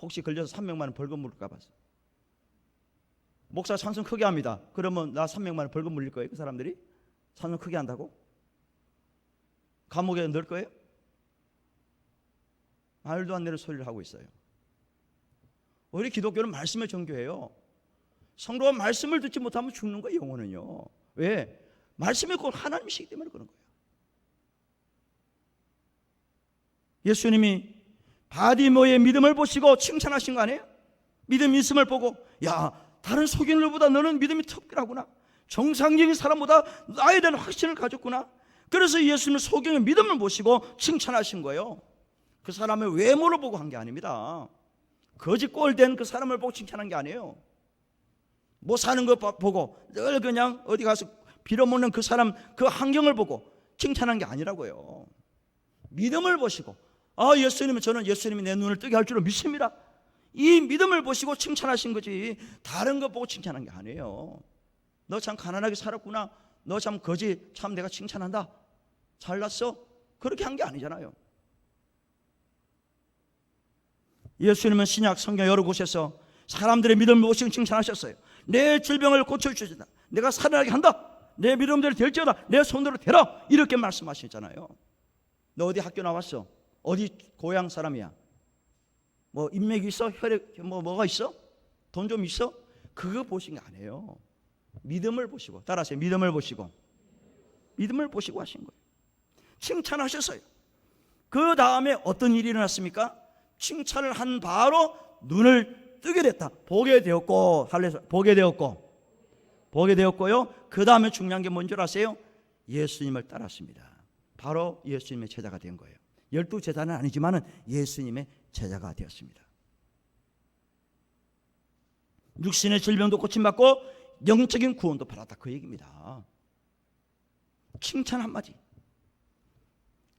혹시 걸려서 300만 원 벌금 물릴까 봐서. 목사 찬송 크게 합니다. 그러면 나 300만 원 벌금 물릴 거예요? 그 사람들이? 찬송 크게 한다고? 감옥에 넣을 거예요? 말도 안 되는 소리를 하고 있어요. 우리 기독교는 말씀의 종교예요. 성도가 말씀을 듣지 못하면 죽는 거예요. 영혼은요. 왜? 말씀이 곧 하나님이시기 때문에 그런 거예요. 예수님이 바디모의 믿음을 보시고 칭찬하신 거 아니에요? 믿음이 있음을 보고, 야, 다른 소경들보다 너는 믿음이 특별하구나. 정상적인 사람보다 나에 대한 확신을 가졌구나. 그래서 예수님은 소경의 믿음을 보시고 칭찬하신 거예요. 그 사람의 외모를 보고 한 게 아닙니다. 거지 꼴된 그 사람을 보고 칭찬한 게 아니에요. 뭐 사는 거 보고 늘 그냥 어디 가서 빌어먹는 그 사람 그 환경을 보고 칭찬한 게 아니라고요. 믿음을 보시고, 아, 예수님은, 저는 예수님이 내 눈을 뜨게 할 줄로 믿습니다. 이 믿음을 보시고 칭찬하신 거지, 다른 거 보고 칭찬한 게 아니에요. 너 참 가난하게 살았구나, 너 참 거지, 참 내가 칭찬한다, 잘났어, 그렇게 한 게 아니잖아요. 예수님은 신약 성경 여러 곳에서 사람들의 믿음을 보시고 칭찬하셨어요. 내 질병을 고쳐주신다, 내가 살아나게 한다, 내 믿음대로 될지어다, 내 손으로 대라, 이렇게 말씀하시잖아요. 너 어디 학교 나왔어? 어디 고향 사람이야? 뭐 인맥이 있어? 혈액 뭐가 있어? 돈 좀 있어? 그거 보신 게 아니에요. 믿음을 보시고, 따라하세요. 믿음을 보시고, 믿음을 보시고 하신 거예요. 칭찬하셨어요. 그 다음에 어떤 일이 일어났습니까? 칭찬을 한 바로 눈을 뜨게 됐다. 보게 되었고, 보게 되었고요. 그 다음에 중요한 게 뭔지 아세요? 예수님을 따랐습니다. 바로 예수님의 제자가 된 거예요. 12제자는 아니지만 예수님의 제자가 되었습니다. 육신의 질병도 고침받고 영적인 구원도 받았다, 그 얘기입니다. 칭찬 한마디.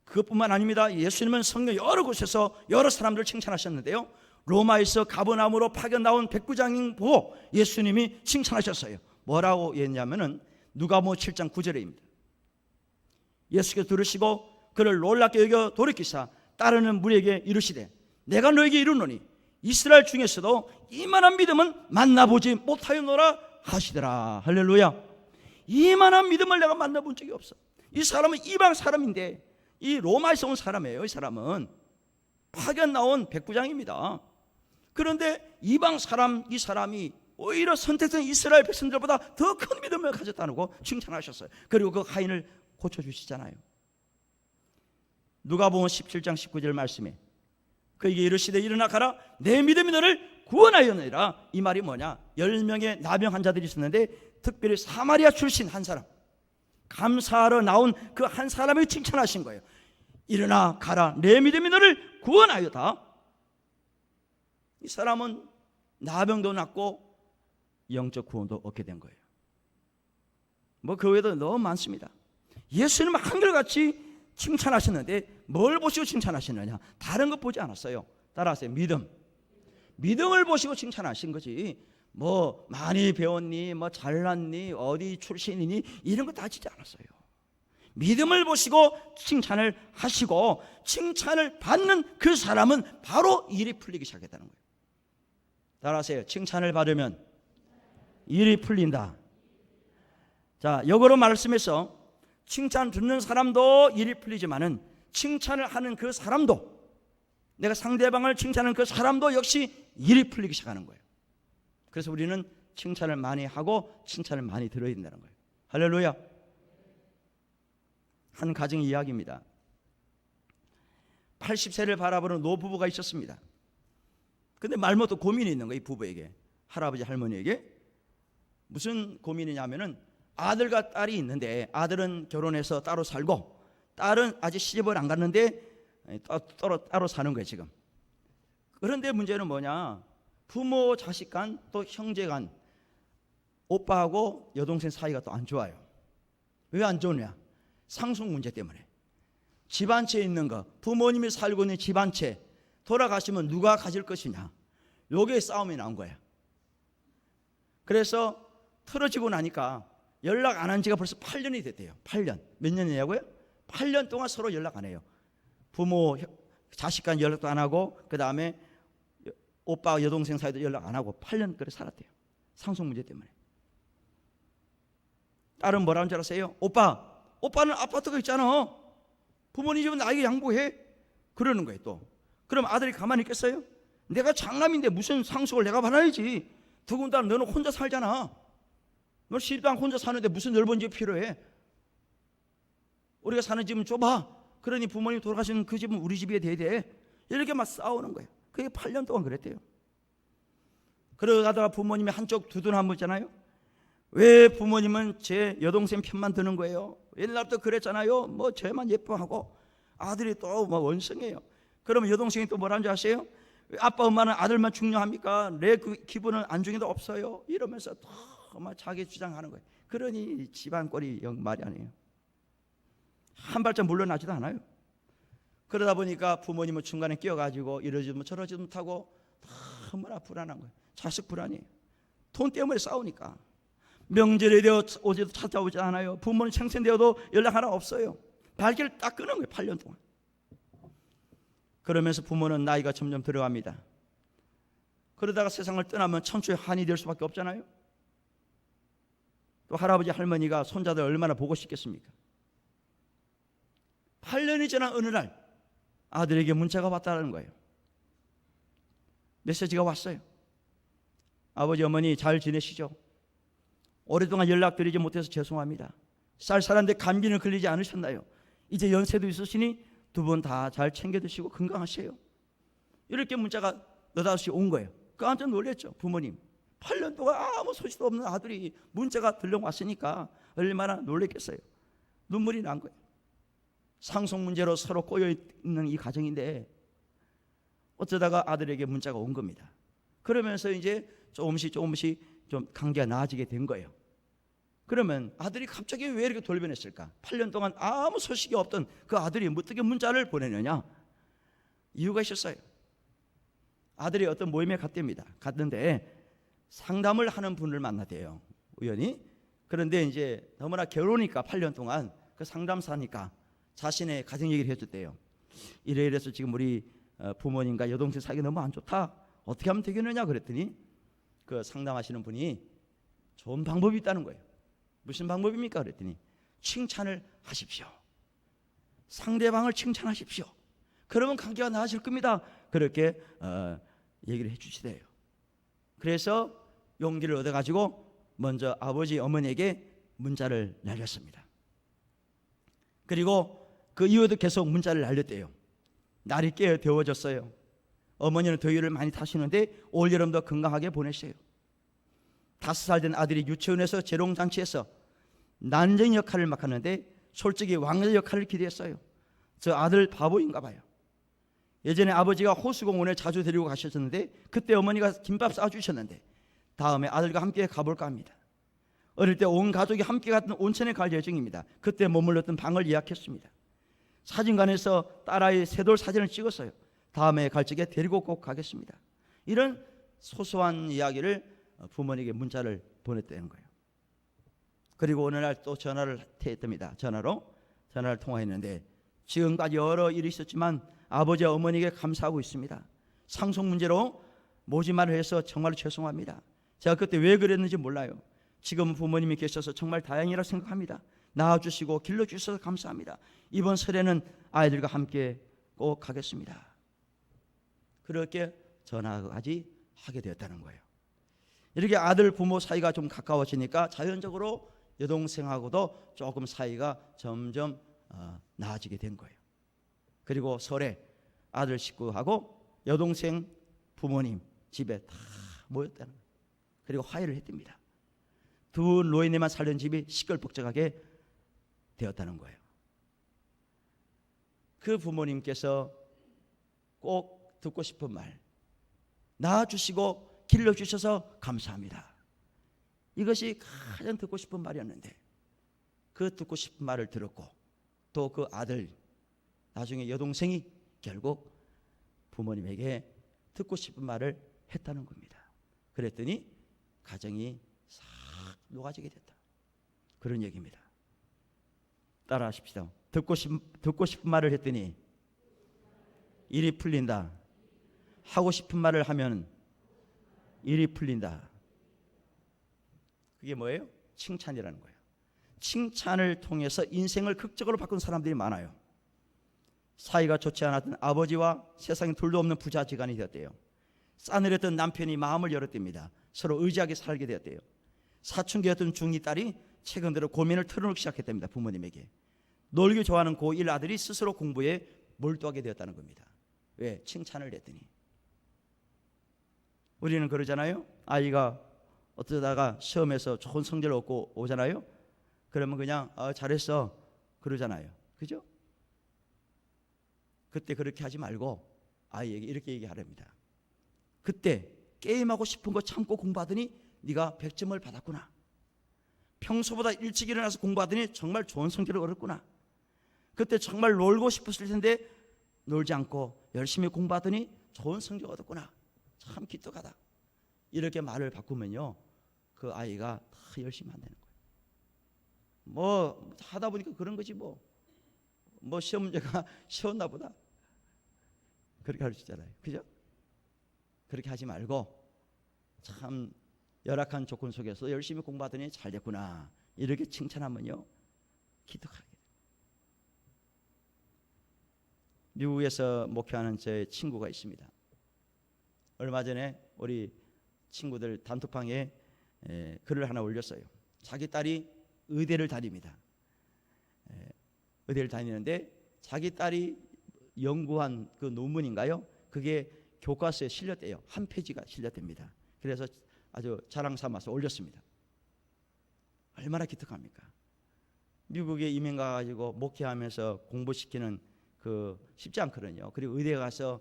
그것뿐만 아닙니다. 예수님은 성경 여러 곳에서 여러 사람들을 칭찬하셨는데요, 로마에서 가버나움으로 파견 나온 백부장인 보고 예수님이 칭찬하셨어요. 뭐라고 했냐면은 누가복음 7장 9절에입니다. 예수께서 들으시고 그를 놀랍게 여겨 돌이키사 따르는 무리에게 이르시되, 내가 너에게 이르노니 이스라엘 중에서도 이만한 믿음은 만나보지 못하였노라 하시더라. 할렐루야. 이만한 믿음을 내가 만나본 적이 없어. 이 사람은 이방 사람인데, 이 로마에서 온 사람이에요. 이 사람은 파견 나온 백부장입니다. 그런데 이방 사람, 이 사람이 오히려 선택된 이스라엘 백성들보다 더 큰 믿음을 가졌다는 거 칭찬하셨어요. 그리고 그 하인을 고쳐주시잖아요. 누가복음 17장 19절 말씀에 그에게 이르시되, 일어나 가라, 내 믿음이 너를 구원하였느니라. 이 말이 뭐냐? 10명의 나병 환자들이 있었는데 특별히 사마리아 출신 한 사람, 감사하러 나온 그 한 사람을 칭찬하신 거예요. 일어나 가라, 내 믿음이 너를 구원하였다. 사람은 나병도 낫고 영적 구원도 얻게 된 거예요. 뭐 그 외에도 너무 많습니다. 예수님은 한결같이 칭찬하셨는데 뭘 보시고 칭찬하시느냐? 다른 것 보지 않았어요. 따라하세요. 믿음을 보시고 칭찬하신 거지. 뭐 많이 배웠니, 뭐 잘났니, 어디 출신이니 이런 거 따지지 않았어요. 믿음을 보시고 칭찬을 하시고 칭찬을 받는 그 사람은 바로 일이 풀리기 시작했다는 거예요. 따라하세요. 칭찬을 받으면 일이 풀린다. 자, 역으로 말씀해서 칭찬 듣는 사람도 일이 풀리지만은 칭찬을 하는 그 사람도, 내가 상대방을 칭찬하는 그 사람도 역시 일이 풀리기 시작하는 거예요. 그래서 우리는 칭찬을 많이 하고 칭찬을 많이 들어야 된다는 거예요. 할렐루야. 한 가정 이야기입니다. 80세를 바라보는 노부부가 있었습니다. 근데 말못도 고민이 있는 거예요. 이 부부에게, 할아버지 할머니에게. 무슨 고민이냐면은 아들과 딸이 있는데 아들은 결혼해서 따로 살고 딸은 아직 시집을 안 갔는데 따로 사는 거예요 지금. 그런데 문제는 뭐냐, 부모 자식 간 또 형제 간 오빠하고 여동생 사이가 또 안 좋아요. 왜 안 좋으냐? 상속 문제 때문에. 집 한 채 있는 거, 부모님이 살고 있는 집 한 채 돌아가시면 누가 가질 것이냐, 요게 싸움이 나온 거야. 그래서 틀어지고 나니까 연락 안 한 지가 벌써 8년이 됐대요. 8년. 몇 년이냐고요? 8년 동안 서로 연락 안 해요. 부모 자식 간 연락도 안 하고, 그 다음에 오빠 여동생 사이도 연락 안 하고 8년 그래 살았대요. 상속 문제 때문에. 딸은 뭐라는 줄 아세요? 오빠는 아파트가 있잖아. 부모님 집은 나에게 양보해. 그러는 거예요 또. 그럼 아들이 가만히 있겠어요? 내가 장남인데 무슨 상속을 내가 받아야지. 더군다나 너는 혼자 살잖아. 너 시집도 혼자 사는데 무슨 넓은 집이 필요해? 우리가 사는 집은 좁아. 그러니 부모님 돌아가시는 그 집은 우리 집이 돼야 돼. 이렇게 막 싸우는 거예요. 그게 8년 동안 그랬대요. 그러다가 부모님이 한쪽 두둔하잖아요. 왜 부모님은 제 여동생 편만 드는 거예요? 옛날부터 그랬잖아요. 뭐 쟤만 예뻐하고 아들이 또 뭐 원성해요. 그러면 여동생이 또 뭐라는 줄 아세요? 아빠 엄마는 아들만 중요합니까? 내 그 기분은 안중에도 없어요. 이러면서 또 막 자기 주장하는 거예요. 그러니 집안 꼴이 영 말이 아니에요. 한 발짝 물러나지도 않아요. 그러다 보니까 부모님은 중간에 끼어가지고 이러지도 저러지도 못하고 너무나 불안한 거예요. 자식 불안이에요. 돈 때문에 싸우니까. 명절에 되어 오지도 찾아오지 않아요. 부모님 생신되어도 연락 하나 없어요. 발길을 딱 끄는 거예요. 8년 동안. 그러면서 부모는 나이가 점점 들어갑니다. 그러다가 세상을 떠나면 천추의 한이 될 수밖에 없잖아요. 또 할아버지 할머니가 손자들 얼마나 보고 싶겠습니까? 8년이 지난 어느 날 아들에게 문자가 왔다는 거예요. 메시지가 왔어요. 아버지 어머니 잘 지내시죠? 오랫동안 연락드리지 못해서 죄송합니다. 쌀쌀한데 감기는 걸리지 않으셨나요? 이제 연세도 있으시니 두 분 다 잘 챙겨 드시고 건강하세요. 이렇게 문자가 너다시 온 거예요. 깜짝 놀랐죠 부모님. 8년 동안 아무 소식도 없는 아들이 문자가 들려왔으니까 얼마나 놀랬겠어요. 눈물이 난 거예요. 상속 문제로 서로 꼬여있는 이 가정인데 어쩌다가 아들에게 문자가 온 겁니다. 그러면서 이제 조금씩 좀 관계가 나아지게 된 거예요. 그러면 아들이 갑자기 왜 이렇게 돌변했을까? 8년 동안 아무 소식이 없던 그 아들이 어떻게 문자를 보내느냐? 이유가 있었어요. 아들이 어떤 모임에 갔는데 상담을 하는 분을 만났대요. 우연히. 그런데 이제 너무나 괴로우니까 8년 동안 그 상담사니까 자신의 가정 얘기를 해줬대요. 이래서 지금 우리 부모님과 여동생 사이가 너무 안 좋다. 어떻게 하면 되겠느냐 그랬더니 그 상담하시는 분이 좋은 방법이 있다는 거예요. 무슨 방법입니까? 그랬더니 칭찬을 하십시오. 상대방을 칭찬하십시오. 그러면 관계가 나아질 겁니다. 그렇게 얘기를 해주시대요. 그래서 용기를 얻어가지고 먼저 아버지 어머니에게 문자를 날렸습니다. 그리고 그 이후에도 계속 문자를 날렸대요. 날이 꽤 더워졌어요. 어머니는 더위를 많이 타시는데 올여름도 건강하게 보내세요. 5살 된 아들이 유치원에서 재롱잔치에서 난쟁이 역할을 맡았는데 솔직히 왕자 역할을 기대했어요. 저 아들 바보인가 봐요. 예전에 아버지가 호수공원에 자주 데리고 가셨는데 그때 어머니가 김밥 싸주셨는데 다음에 아들과 함께 가볼까 합니다. 어릴 때 온 가족이 함께 갔던 온천에 갈 예정입니다. 그때 머물렀던 방을 예약했습니다. 사진관에서 딸아이 새 돌 사진을 찍었어요. 다음에 갈 적에 데리고 꼭 가겠습니다. 이런 소소한 이야기를 부모님에게 문자를 보냈다는 거예요. 그리고 어느 날 또 전화를 했답니다. 전화를 통화했는데 지금까지 여러 일이 있었지만 아버지와 어머니에게 감사하고 있습니다. 상속 문제로 모지말을 해서 정말 죄송합니다. 제가 그때 왜 그랬는지 몰라요. 지금 부모님이 계셔서 정말 다행이라고 생각합니다. 낳아주시고 길러주셔서 감사합니다. 이번 설에는 아이들과 함께 꼭 가겠습니다. 그렇게 전화까지 하게 되었다는 거예요. 이렇게 아들 부모 사이가 좀 가까워지니까 자연적으로 여동생하고도 조금 사이가 점점 나아지게 된 거예요. 그리고 설에 아들 식구하고 여동생 부모님 집에 다 모였다는 거예요. 그리고 화해를 했답니다. 두 노인네만 살던 집이 시끌벅적하게 되었다는 거예요. 그 부모님께서 꼭 듣고 싶은 말, 낳아주시고 길러주셔서 감사합니다. 이것이 가장 듣고 싶은 말이었는데 그 듣고 싶은 말을 들었고 또 그 아들 나중에 여동생이 결국 부모님에게 듣고 싶은 말을 했다는 겁니다. 그랬더니 가정이 싹 녹아지게 됐다. 그런 얘기입니다. 따라하십시다. 듣고 싶은 말을 했더니 일이 풀린다. 하고 싶은 말을 하면 일이 풀린다. 그게 뭐예요? 칭찬이라는 거예요. 칭찬을 통해서 인생을 극적으로 바꾼 사람들이 많아요. 사이가 좋지 않았던 아버지와 세상에 둘도 없는 부자지간이 되었대요. 싸늘했던 남편이 마음을 열었답니다. 서로 의지하게 살게 되었대요. 사춘기였던 중2 딸이 최근 들어 고민을 털어놓기 시작했답니다. 부모님에게. 놀기 좋아하는 고1 아들이 스스로 공부에 몰두하게 되었다는 겁니다. 왜? 칭찬을 했더니. 우리는 그러잖아요. 아이가 어쩌다가 시험에서 좋은 성적을 얻고 오잖아요. 그러면 그냥 잘했어 그러잖아요. 그죠? 그때 그렇게 하지 말고 아이에게 이렇게 얘기하랍니다. 그때 게임하고 싶은 거 참고 공부하더니 네가 100점을 받았구나. 평소보다 일찍 일어나서 공부하더니 정말 좋은 성적을 얻었구나. 그때 정말 놀고 싶었을 텐데 놀지 않고 열심히 공부하더니 좋은 성적을 얻었구나. 참 기특하다. 이렇게 말을 바꾸면요, 그 아이가 다 열심히 한다는 거예요. 뭐 하다 보니까 그런 거지 뭐 시험 문제가 쉬웠나 보다. 그렇게 할 수 있잖아요. 그죠? 그렇게 하지 말고 참 열악한 조건 속에서 열심히 공부하더니 잘 됐구나. 이렇게 칭찬하면요, 기특하게. 미국에서 목회하는 제 친구가 있습니다. 얼마 전에 우리 친구들 단톡방에 글을 하나 올렸어요. 자기 딸이 의대를 다닙니다. 의대를 다니는데 자기 딸이 연구한 그 논문인가요? 그게 교과서에 실렸대요. 한 페이지가 실렸답니다. 그래서 아주 자랑 삼아서 올렸습니다. 얼마나 기특합니까? 미국에 이민 가가지고 목회하면서 공부시키는 그 쉽지 않거든요. 그리고 의대 가서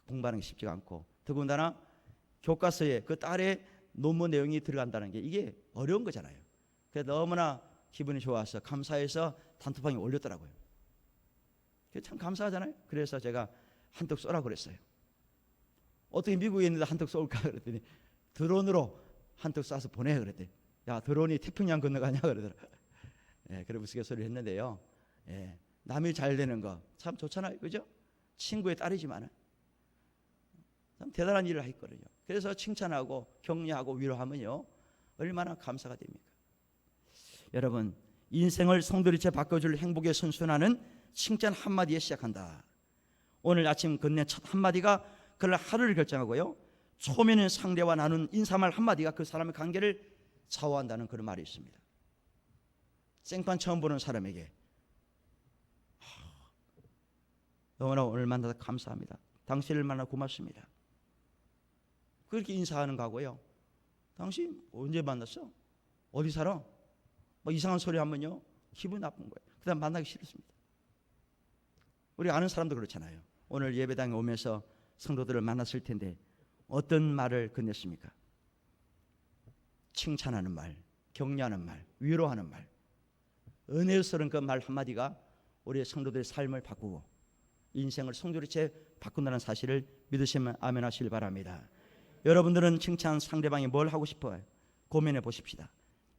공부하는 게 쉽지가 않고, 더군다나 교과서에 그 딸의 논문 내용이 들어간다는 게 이게 어려운 거잖아요. 그래서 너무나 기분이 좋아서 감사해서 단톡방에 올렸더라고요. 참 감사하잖아요. 그래서 제가 한턱 쏘라고 그랬어요. 어떻게 미국에 있는데 한턱 쏠까 그랬더니 드론으로 한턱 쏴서 보내 그랬더니, 야, 드론이 태평양 건너가냐 그러더라. 그래 우스갯소리를 했는데요. 남이 잘 되는 거 참 좋잖아요. 그죠? 친구의 딸이지만은 참 대단한 일을 했거든요. 그래서 칭찬하고 격려하고 위로하면요, 얼마나 감사가 됩니까? 여러분, 인생을 송두리째 바꿔줄 행복의 선순환은 칭찬 한마디에 시작한다. 오늘 아침 건넨 첫 한마디가 그날 하루를 결정하고요, 초면인 상대와 나눈 인사말 한마디가 그 사람의 관계를 좌우한다는 그런 말이 있습니다. 생판 처음 보는 사람에게 너무나 오늘 만나서 감사합니다. 당신을 만나 고맙습니다. 그렇게 인사하는 거고요. 당신 언제 만났어? 어디 살아? 뭐 이상한 소리 하면요, 기분 나쁜 거예요. 그 다음 만나기 싫습니다. 우리 아는 사람도 그렇잖아요. 오늘 예배당에 오면서 성도들을 만났을 텐데 어떤 말을 건넸습니까? 칭찬하는 말, 격려하는 말, 위로하는 말, 은혜스러운 그 말 한마디가 우리의 성도들의 삶을 바꾸고 인생을 성도리째 바꾼다는 사실을 믿으시면 아멘 하시길 바랍니다. 여러분들은 칭찬 상대방이 뭘 하고 싶어요? 고민해 보십시다.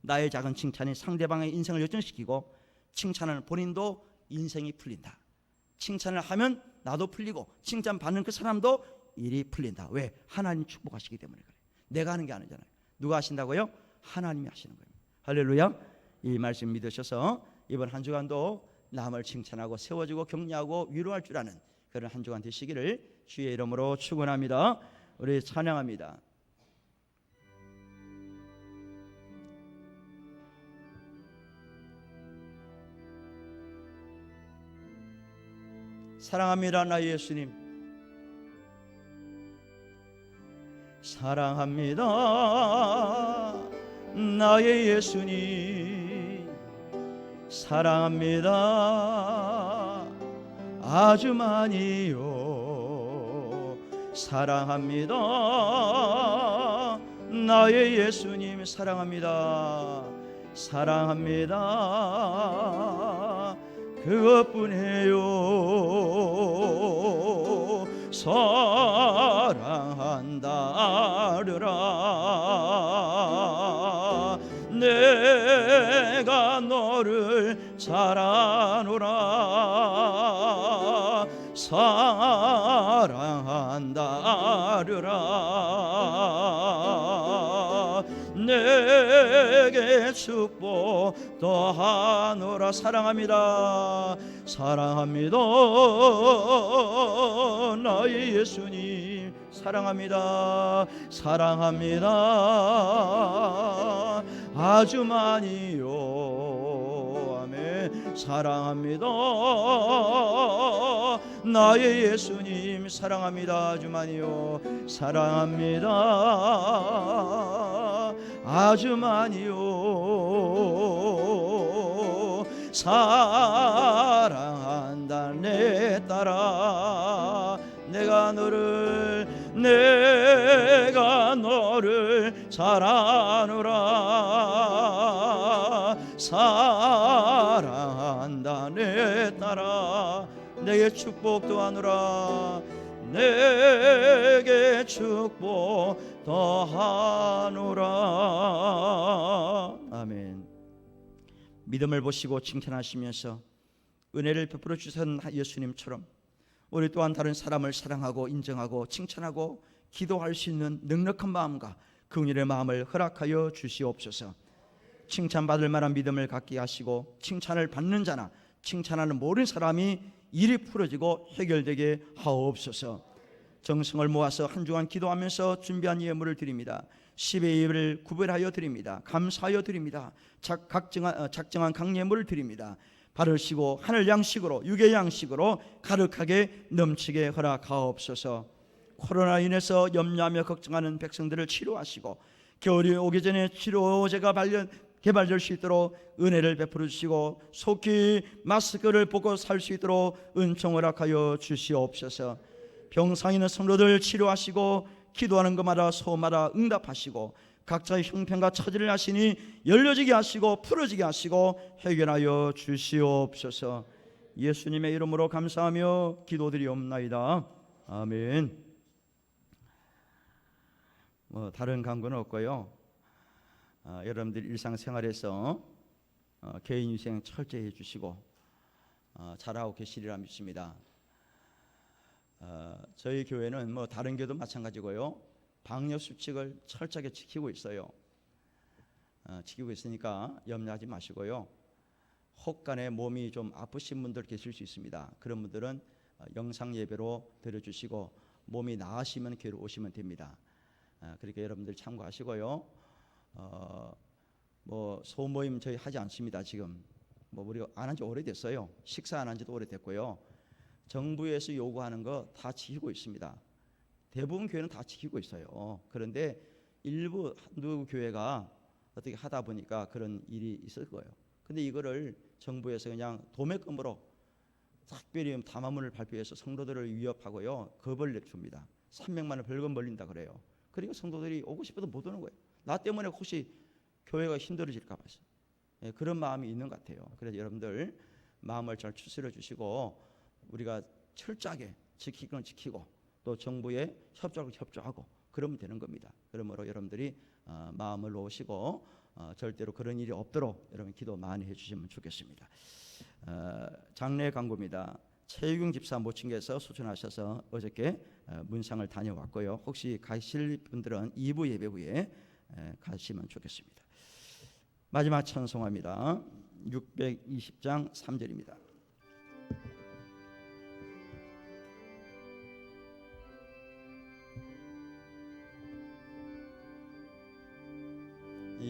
나의 작은 칭찬이 상대방의 인생을 역전시키고 칭찬하는 본인도 인생이 풀린다. 칭찬을 하면 나도 풀리고 칭찬받는 그 사람도 일이 풀린다. 왜? 하나님 축복하시기 때문에 그래요. 내가 하는 게 아니잖아요. 누가 하신다고요? 하나님이 하시는 거예요. 할렐루야. 이 말씀 믿으셔서 이번 한 주간도 남을 칭찬하고 세워주고 격려하고 위로할 줄 아는 그런 한 주간 되시기를 주의 이름으로 축원합니다. 우리 찬양합니다. 사랑합니다 나의 예수님, 사랑합니다 나의 예수님, 사랑합니다 아주 많이요. 사랑합니다 나의 예수님, 사랑합니다, 사랑합니다 그것뿐이에요. 사랑한다르라 내가 너를 사랑하노라. 사랑한다르라 내게 축복 더하노라. 사랑합니다, 사랑합니다 나의 예수님, 사랑합니다, 사랑합니다 아주 많이요. 아멘. 사랑합니다 나의 예수님, 사랑합니다 아주 많이요. 사랑합니다 아주 많이요. 사랑한다 내 딸아 내가 너를 사랑하노라. 사랑한다 내 딸아 내게 축복도 하노라. 내게 축복 더하노라. 아멘. 믿음을 보시고 칭찬하시면서 은혜를 베풀어 주신 예수님처럼 우리 또한 다른 사람을 사랑하고 인정하고 칭찬하고 기도할 수 있는 넉넉한 마음과 긍휼의 마음을 허락하여 주시옵소서. 칭찬받을 만한 믿음을 갖게 하시고 칭찬을 받는 자나 칭찬하는 모든 사람이 일이 풀어지고 해결되게 하옵소서. 정성을 모아서 한 주간 기도하면서 준비한 예물을 드립니다. 10의 1을 구별하여 드립니다. 감사하여 드립니다. 작정한 강예물을 드립니다. 바르시고 하늘 양식으로 육의 양식으로 가득하게 넘치게 허락하옵소서. 코로나 인해서 염려하며 걱정하는 백성들을 치료하시고 겨울이 오기 전에 치료제가 개발될 수 있도록 은혜를 베풀어 주시고 속히 마스크를 벗고 살 수 있도록 은총 허락하여 주시옵소서. 병상 있는 성도들 치료하시고 기도하는 것마다 소마다 응답하시고 각자의 형편과 처지를 하시니 열려지게 하시고 풀어지게 하시고 해결하여 주시옵소서. 예수님의 이름으로 감사하며 기도드리옵나이다. 아멘. 다른 강구는 없고요. 여러분들 일상생활에서 개인위생 철저히 해주시고 잘하고 계시리라 믿습니다. 저희 교회는 다른 교회도 마찬가지고요. 방역 수칙을 철저하게 지키고 있어요. 지키고 있으니까 염려하지 마시고요. 혹간에 몸이 좀 아프신 분들 계실 수 있습니다. 그런 분들은 영상 예배로 드려주시고 몸이 나으시면 교회로 오시면 됩니다. 그러니까 여러분들 참고하시고요. 소모임 저희 하지 않습니다. 지금 우리가 안 한 지 오래됐어요. 식사 안 한 지도 오래됐고요. 정부에서 요구하는 거 다 지키고 있습니다. 대부분 교회는 다 지키고 있어요. 그런데 한두 교회가 어떻게 하다 보니까 그런 일이 있을 거예요. 근데 이거를 정부에서 그냥 도매금으로 특별히 담화문을 발표해서 성도들을 위협하고요, 겁을 줍니다. 300만 원 벌금 벌린다 그래요. 그러니까 성도들이 오고 싶어도 못 오는 거예요. 나 때문에 혹시 교회가 힘들어질까 봐서. 예, 그런 마음이 있는 것 같아요. 그래서 여러분들 마음을 잘 추스려 주시고 우리가 철저하게 지킬 건 지키고 또 정부에 협조하고 그러면 되는 겁니다. 그러므로 여러분들이 마음을 놓으시고 절대로 그런 일이 없도록 여러분 기도 많이 해주시면 좋겠습니다. 장례 광고입니다. 최유경 집사 모친께서 수천하셔서 어저께 문상을 다녀왔고요. 혹시 가실 분들은 2부 예배 후에 가시면 좋겠습니다. 마지막 찬송합니다. 620장 3절입니다.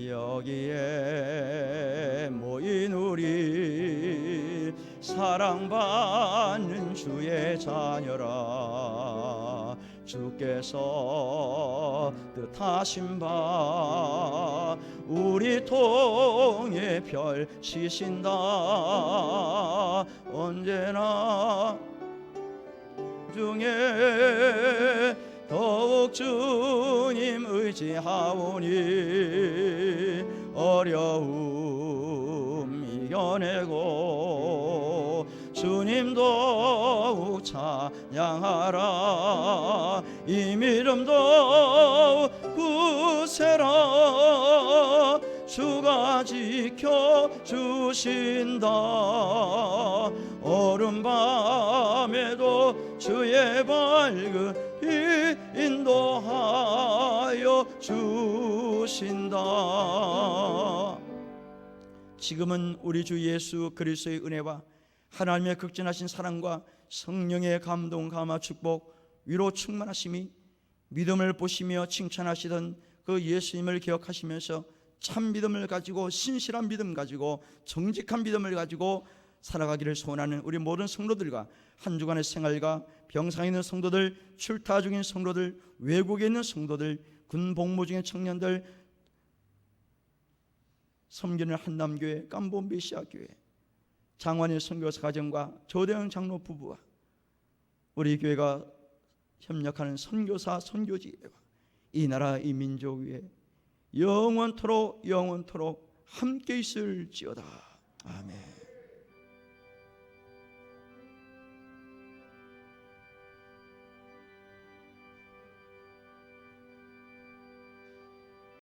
여기에 모인 우리 사랑받는 주의 자녀라, 주께서 뜻하신 바 우리 통에 펼치신다. 언제나 중에 더욱 주님 의지하오니 어려움 이겨내고 주님 더욱 찬양하라. 이 믿음 더욱 굳세라. 주가 지켜주신다. 어른 밤에도 주의 밝은 빛 인도하여 주신다. 지금은 우리 주 예수 그리스도의 은혜와 하나님의 극진하신 사랑과 성령의 감동, 감화, 축복, 위로 충만하심이 믿음을 보시며 칭찬하시던 그 예수님을 기억하시면서 참 믿음을 가지고 신실한 믿음 가지고 정직한 믿음을 가지고 살아가기를 소원하는 우리 모든 성도들과 한 주간의 생활과 병상에 있는 성도들, 출타 중인 성도들, 외국에 있는 성도들, 군 복무 중인 청년들, 섬기는 한남교회, 깜본비시아교회, 장관의 선교사 가정과 조대영 장로 부부와 우리 교회가 협력하는 선교사 선교지회와 이 나라 이 민족 위에 영원토록 함께 있을지어다. 아멘.